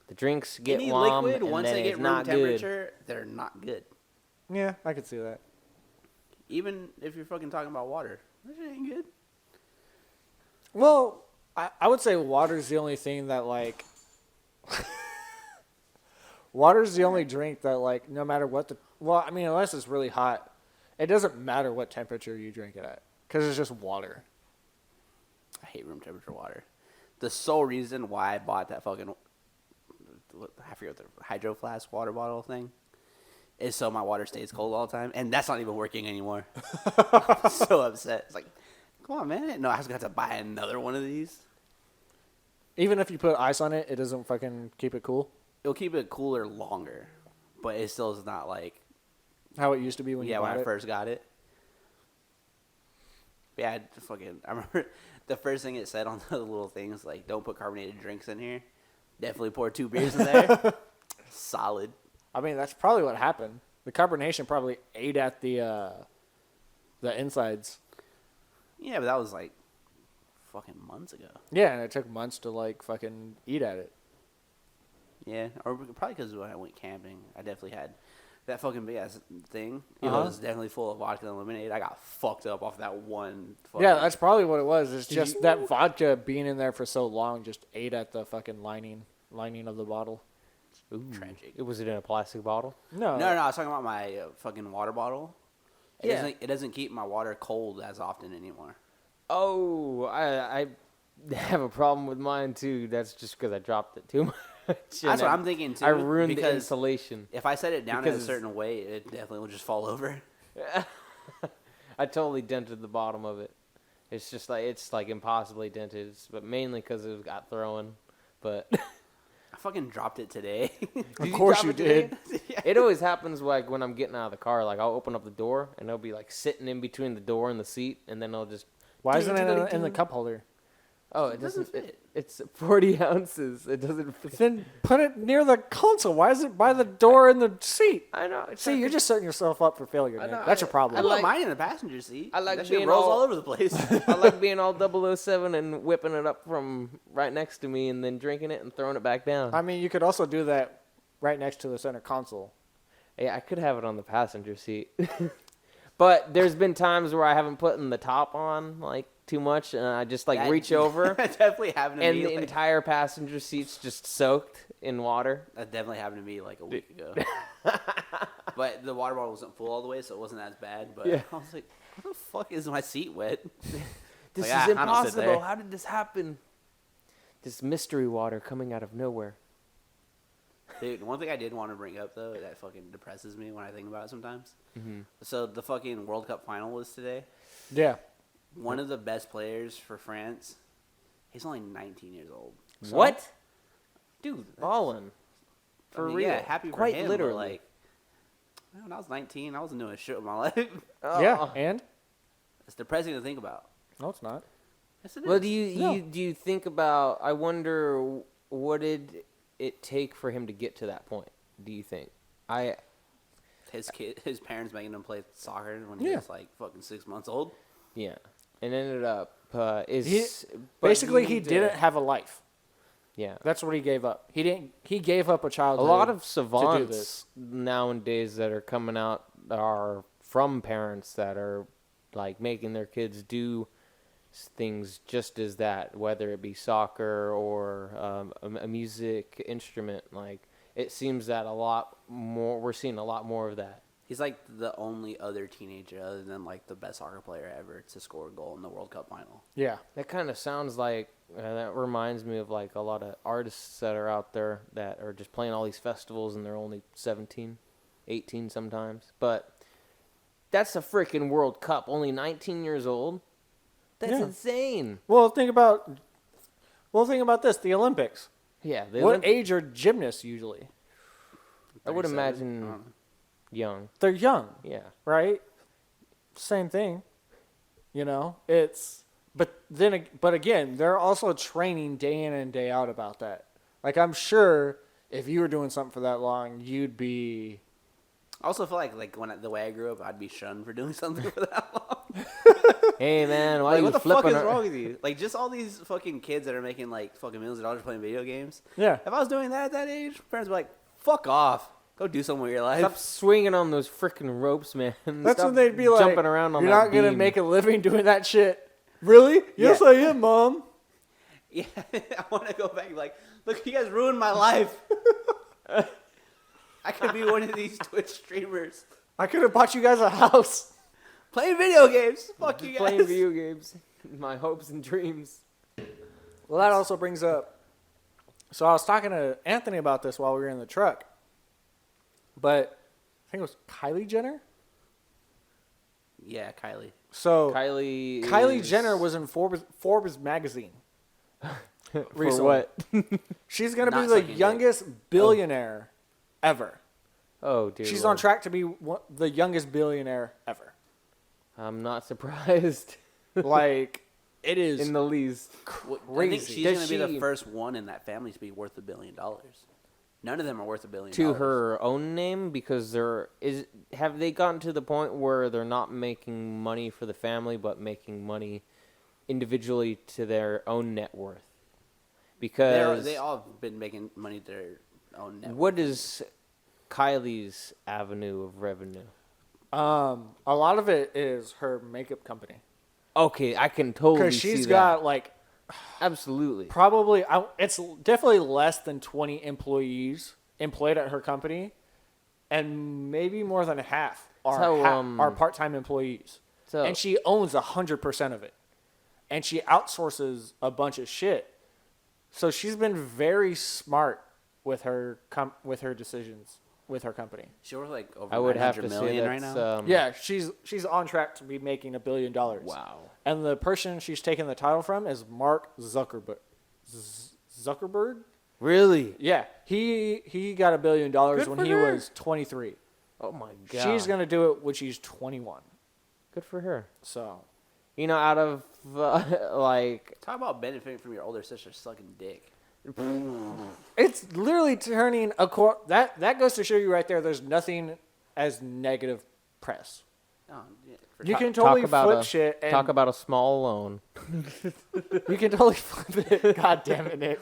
The drinks get Any warm, liquid, and once then they get it's room not temperature, they're not good. Yeah, I could see that. Even if you're fucking talking about water, that shit ain't good. Well, I would say water's the only thing that, like... water's the only drink that, like, no matter what the... Well, I mean, unless it's really hot, it doesn't matter what temperature you drink it at. Because it's just water. I hate room temperature water. The sole reason why I bought that fucking... I forget what the hydro flask water bottle thing is so my water stays cold all the time. And that's not even working anymore. I'm so upset. It's like, come on, man. No, I was going to have to buy another one of these. Even if you put ice on it, it doesn't fucking keep it cool? It'll keep it cooler longer, but it still is not like How it used to be when you bought when it? I first got it. Yeah, I remember the first thing it said on the little things like, "Don't put carbonated drinks in here." Definitely pour 2 beers in there. Solid. I mean, that's probably what happened. The carbonation probably ate at the insides. Yeah, but that was like fucking months ago. Yeah, and it took months to, like, fucking eat at it. Yeah, or probably because when I went camping, I definitely had that fucking big ass thing. You know, it was definitely full of vodka and lemonade. I got fucked up off that one. Yeah, that's probably what it was. It's just that vodka being in there for so long just ate at the fucking lining of the bottle. Ooh. Tragic. Was it in a plastic bottle? No. No, I was talking about my fucking water bottle. Yeah. It doesn't keep my water cold as often anymore. Oh, I have a problem with mine too. That's just because I dropped it too much. That's what I'm thinking too. I ruined the because insulation. if I set it down in a Because- certain way, it definitely will just fall over. I totally dented the bottom of it. It's just like it's like impossibly dented, but mainly because it got thrown. But I fucking dropped it today. Of course you did. Yeah. it always happens like when I'm getting out of the car. Like I'll open up the door and it'll be like sitting in between the door and the seat, and then I'll just. Why isn't it in the cup holder? Oh, It doesn't fit. It's 40 ounces. It doesn't fit. Then put it near the console. Why is it by the door in the seat? I know. It's See, like you're just setting yourself up for failure, I Nick. know, That's your I problem. put like- mine in the passenger seat. I like that shit being rolls all all- over the place. I like being all 007 and whipping it up from right next to me and then drinking it and throwing it back down. I mean, you could also do that right next to the center console. Yeah, I could have it on the passenger seat. But there's been times where I haven't put the top on like too much, and I just like That- reach over, That definitely happened to and me. the entire passenger seat's just soaked in water. That definitely happened to me like a week ago. But the water bottle wasn't full all the way, so it wasn't as bad. But Yeah. I was like, "What the fuck is my seat wet?" This Like, is I don't sit there. impossible. How did this happen? This mystery water coming out of nowhere. Dude, one thing I did want to bring up though that fucking depresses me when I think about it sometimes. Mm-hmm. So the fucking World Cup final was today. Yeah. One of the best players for France, he's only 19 years old. So? What? Dude, Ballin'. I For mean, real. yeah, happy for Quite him. literally. But like, when I was 19, I wasn't doing shit with my life. Oh. Yeah. And? It's depressing to think about. No, it's not. Yes, it Well, is. do you think about? I wonder what did it take for him to get to that point? Do you think? His parents making him play soccer when he Yeah. was like fucking 6 months old. Yeah, and ended up but Basically, you he need to- didn't have a life. Yeah, That's what he gave up. He gave up a a childhood. lot of this. savants nowadays that are coming out are from parents that are like making their kids do things just as that, whether it be soccer or a music instrument. Like it seems that a lot more. We're seeing a lot more of that. He's like the only other teenager other than like the best soccer player ever to score a goal in the World Cup final. Yeah. That kind of sounds like that reminds me of like a lot of artists that are out there that are just playing all these festivals and they're only 17, 18 sometimes. But that's a freaking World Cup. Only 19 years old. That's Yeah. insane. Well, think about this. The Olympics. Yeah. What age are gymnasts usually? I would 37? imagine I don't know. young. They're young, Yeah. right? Same thing. You know, but again, they're also training day in and day out about that. Like I'm sure if you were doing something for that long, you'd be. I also feel like the way I grew up, I'd be shunned for doing something for that long. Hey man, why Like, you what the fuck flipping? is wrong with you? Like, just all these fucking kids that are making like fucking millions of dollars playing video games. Yeah. If I was doing that at that age, parents would be like, "Fuck off, go do something with your life." Stop swinging on those freaking ropes, man. That's Stop when they'd be like, jumping around on "You're that not gonna beam." make a living doing that shit." Really? Yes, Yeah. I am, Mom. Yeah, I want to go back. And like, look, you guys ruined my life. I could be one of these Twitch streamers I could have bought you guys a house. playing video games. Fuck you guys. Playing video games. My hopes and dreams. Well, that also brings up. So I was talking to Anthony about this while we were in the truck. But I think it was Kylie Jenner. Yeah, Kylie. So Kylie is- Jenner was in Forbes magazine. for recently. what? She's gonna be Not the sucking dick. youngest billionaire ever. Oh, dear. She's Lord. on track to be the youngest billionaire ever. I'm not surprised. Like, it is In the least. Well, I think crazy. she's Does going to be the she- first one in that family to be worth $1 billion. None of them are worth $1 billion. To her own name, because have they gotten to the point where they're not making money for the family but making money individually to their own net worth? Because They all have been making money to their own network. what is Kylie's avenue of revenue? a lot of it is her makeup company. Okay, I can totally Because see she's that. got like Absolutely. probably it's definitely less than 20 employees employed at her company, and maybe more than half are So, are part-time employees. So And she owns 100% of it, and she outsources a bunch of shit. So she's been very smart with her with her decisions with her company. She's worth like over I would have 900 to say million that's right now. Yeah, she's on track to be making $1 billion. Wow. And the person she's taking the title from is Mark Zuckerberg. Zuckerberg? Really? Yeah, he got $1 billion Good when for he her. was 23. Oh my god. She's gonna do it when she's 21. Good for her. So You know, out of like Talk about benefiting from your older sister sucking dick. it's literally turning that goes to show you right there. There's nothing as negative press. Oh, yeah, for You sure. can totally talk about flip a, shit and talk about a small loan. you can totally flip it. God damn it, Nick.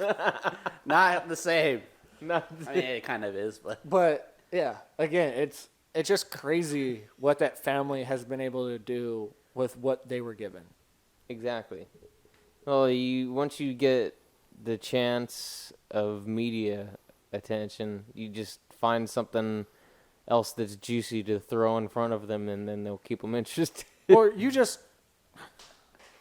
Not the same. Not I mean, it kind of is, but But yeah, again, it's just crazy what that family has been able to do with what they were given. exactly. Well, once you get the chance of media attention, you just find something else that's juicy to throw in front of them, and then they'll keep them interested. Or you just,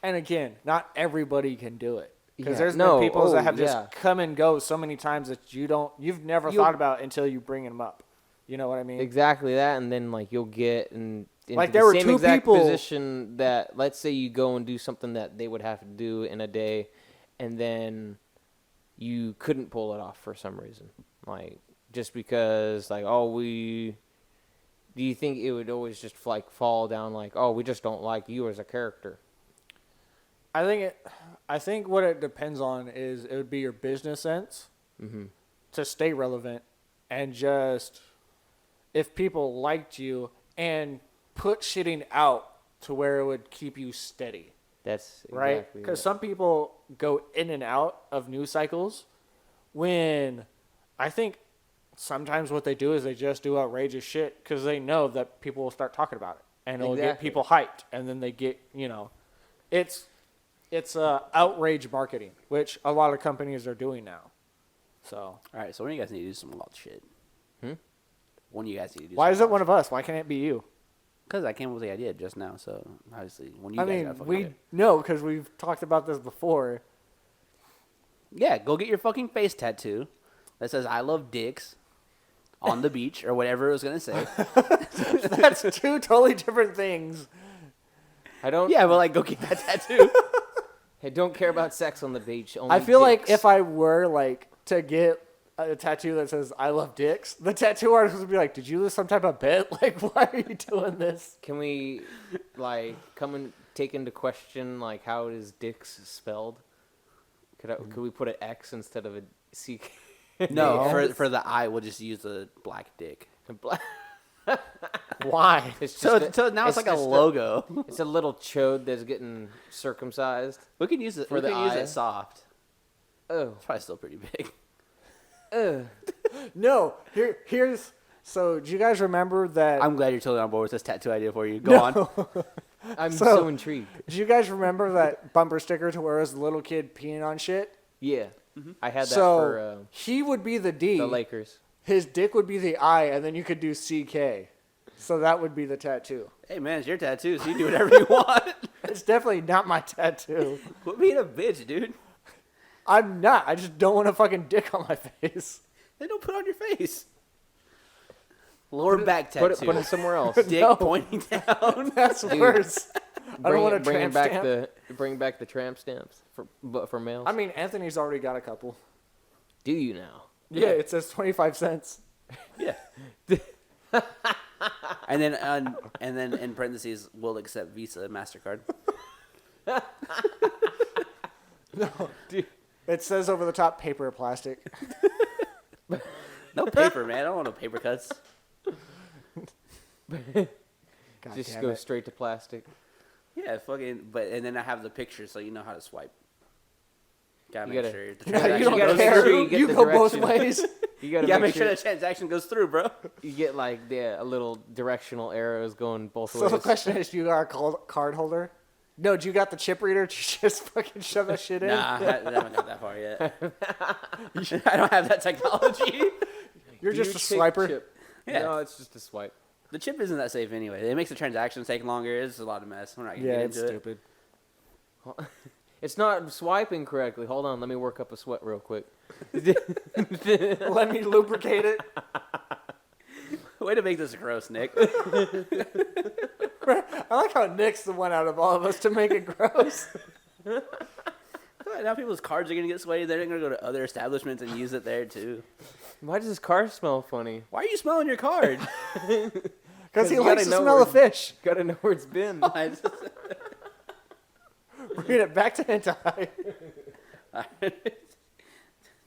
and again, not everybody can do it. Because Yeah. there's No, been people that have yeah. just come and go so many times that you've never You'll- thought about until you bring them up. You know what I mean? Exactly that, and then like you'll get into Like, the there were same two exact people- position that, let's say you go and do something that they would have to do in a day, and then you couldn't pull it off for some reason, like just because like do you think it would always just like fall down like, oh, we just don't like you as a character? I think what it depends on is it would be your business sense Mm-hmm. to stay relevant, and just if people liked you and put shitting out to where it would keep you steady. That's Right? exactly Because it. some people go in and out of news cycles when I think sometimes what they do is they just do outrageous shit because they know that people will start talking about it and it'll get Exactly. people hyped, and then they get, it's outrage marketing, which a lot of companies are doing now. So all right. So when you guys need to do some wild shit? Hmm? When you guys need to do? why some is it wild one of us? Why can't it be you? Because I came up with the idea just now. So obviously, when you I guys mean, gotta fucking we do it. know because we've talked about this before. Yeah, go get your fucking face tattoo that says "I love dicks" on the beach or whatever it was gonna say. That's two totally different things. I don't. Yeah, but like, go get that tattoo. I don't care about sex on the beach. Only I feel like dicks. if I were like to get a tattoo that says "I love dicks," the tattoo artist would be like, "Did you lose some type of bit? Like, why are you doing this?" Can we, like, come and take into question, like, how is dicks spelled? Could we put an X instead of a C? No, Yeah. for the I, we'll just use the black dick. Black. Why? It's So just now it's like a just logo. it's a little chode that's getting circumcised. We can use it. For We the can use eye. it soft. Oh, It's probably still pretty big. No. Here's. So, do you guys remember that? I'm glad you're totally on board with this tattoo idea for you. Go on. I'm So- so intrigued. Do you guys remember that bumper sticker to where it was the little kid peeing on shit? Yeah, I had that So for he would be the D. the Lakers. His dick would be the I, and then you could do CK. So that would be the tattoo. Hey man, it's your tattoo, so you do whatever you want. It's definitely not my tattoo. Quit being a bitch, dude. I'm not. I just don't want a fucking dick on my face. Then don't put it on your face. Lower back Put tattoo. it somewhere else. Dick No. pointing down. That's worse. I don't want a bring tramp back stamp. bring back the tramp stamps for males. I mean, Anthony's already got a couple. Do you now? Yeah, it says 25 cents. Yeah. and then in parentheses, we'll accept Visa and MasterCard. It says over the top paper or plastic. No paper, man. I don't want no paper cuts. God Just damn go it. straight to plastic. Yeah, fucking. And then I have the picture, so you know how to swipe. Gotta You make gotta- sure the Yeah, you transaction don't gotta goes make care. sure through. you get You the go both direction. ways. You gotta You gotta make sure the transaction goes through, bro. you get like a little directional arrows going both So ways. the question is, you are a card holder? No, do you got the chip reader to just fucking shove that shit in? Nah, I haven't got that far yet. I don't have that technology. You're Do just you a take swiper. chip? Yeah. No, it's just a swipe. The chip isn't that safe anyway. It makes the transactions take longer. It's a lot of mess. We're not gonna Yeah, get it's into stupid. It's not swiping correctly. Hold on, let me work up a sweat real quick. Let me lubricate it. it. Way to make this gross, Nick. I like how Nick's the one out of all of us to make it gross. Now people's cards are gonna get sweaty. They're gonna go to other establishments and use it there too. Why does this car smell funny? Why are you smelling your card? Because he you likes gotta to know smell where- the fish. Gotta know where it's been. Bring it back to hentai.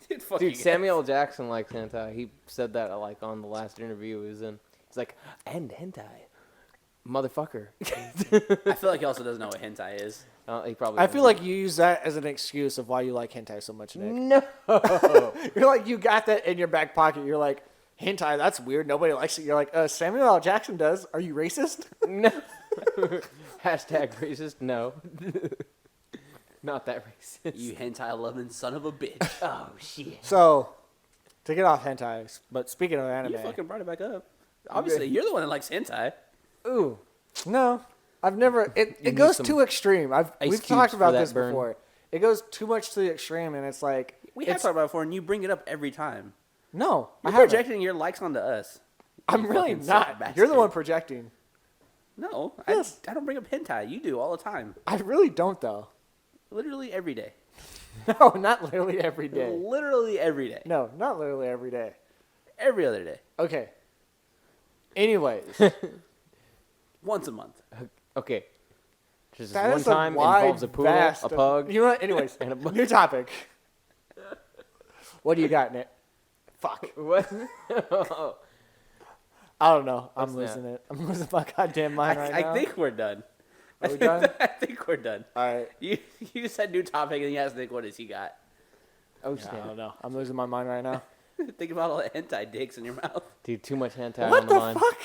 Dude, fuck Dude, you Samuel L. Jackson likes hentai. He said that like on the last interview he was in. He's like, and hentai, motherfucker. guys. I feel like he also doesn't know what hentai is. He probably. I feel like you use that as an excuse of why you like hentai so much, Nick. no. You're like, you got that in your back pocket. You're like, hentai, that's weird. Nobody likes it. You're like, Samuel L. Jackson does. Are you racist? No. Hashtag racist. No. Not that racist. You hentai loving son of a bitch. Oh shit. So, to get off hentai, but speaking of anime, You fucking brought it back up. Obviously, you're the one that likes hentai. Ooh. no, I've never. It need goes some too extreme. ice We've cubes talked for about that this burn. before. It goes too much to the extreme, and it's like We have it's, talked about it before, and you bring it up every time. no. I You're haven't. projecting your likes onto us. I'm You really fucking sick not. bastard. You're the one projecting. No, Yes. I don't bring up hentai. You do all the time. I really don't, though. Literally every day. No, not literally every day. Literally every day. No, not literally every day. Every other day. Okay. Anyways, Once a month. Okay. Just that one is a time wide, involves a poodle, vast. a pug. You know what? Anyways, And a bu- new topic. What do you got, Nick? Fuck. What? I don't know. I'm What's losing it. I'm losing my goddamn mind right now. I think we're done. Are we done? I think we're done. All right. You said new topic, and you asked Nick, what has he got? Oh I snap. don't know. I'm losing my mind right now. Think about all the hentai dicks in your mouth. Dude, too much hentai What on the the line. fuck?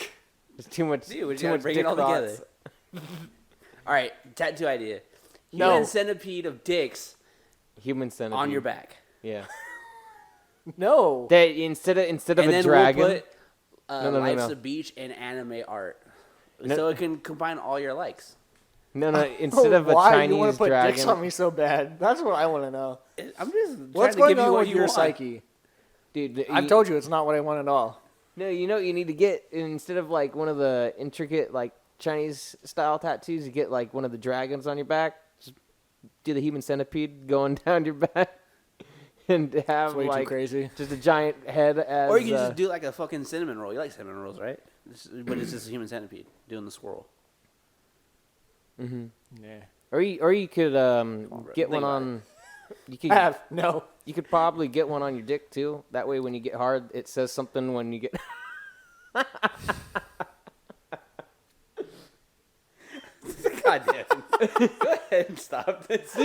There's too much. Dude, we just too gotta much bring dick it all rots. together. All right, tattoo idea. No. Human centipede of dicks Human centipede. on your back. Yeah. No. That instead of And a then dragon. we'll put No. Life's a Beach and anime art. No. So it can combine all your likes. No. Instead of a Why Chinese you want to put dragon. dicks on me so bad? That's what I want to know. I'm just What's trying to going give you on what with you your want. psyche? Dude, I've told you it's not what I want at all. No, you know what you need to get instead of like one of the intricate like Chinese style tattoos, you get like one of the dragons on your back. Just do the human centipede going down your back, and have It's way too like crazy. just a giant head as. Or you can just do like a fucking cinnamon roll. You like cinnamon rolls, right? But it's just a human centipede doing the swirl. Mm-hmm. Yeah. Or you could bro. get Think one about on. You could Have no. you could probably get one on your dick too. That way, when you get hard, it says something when you get. Go ahead and stop this.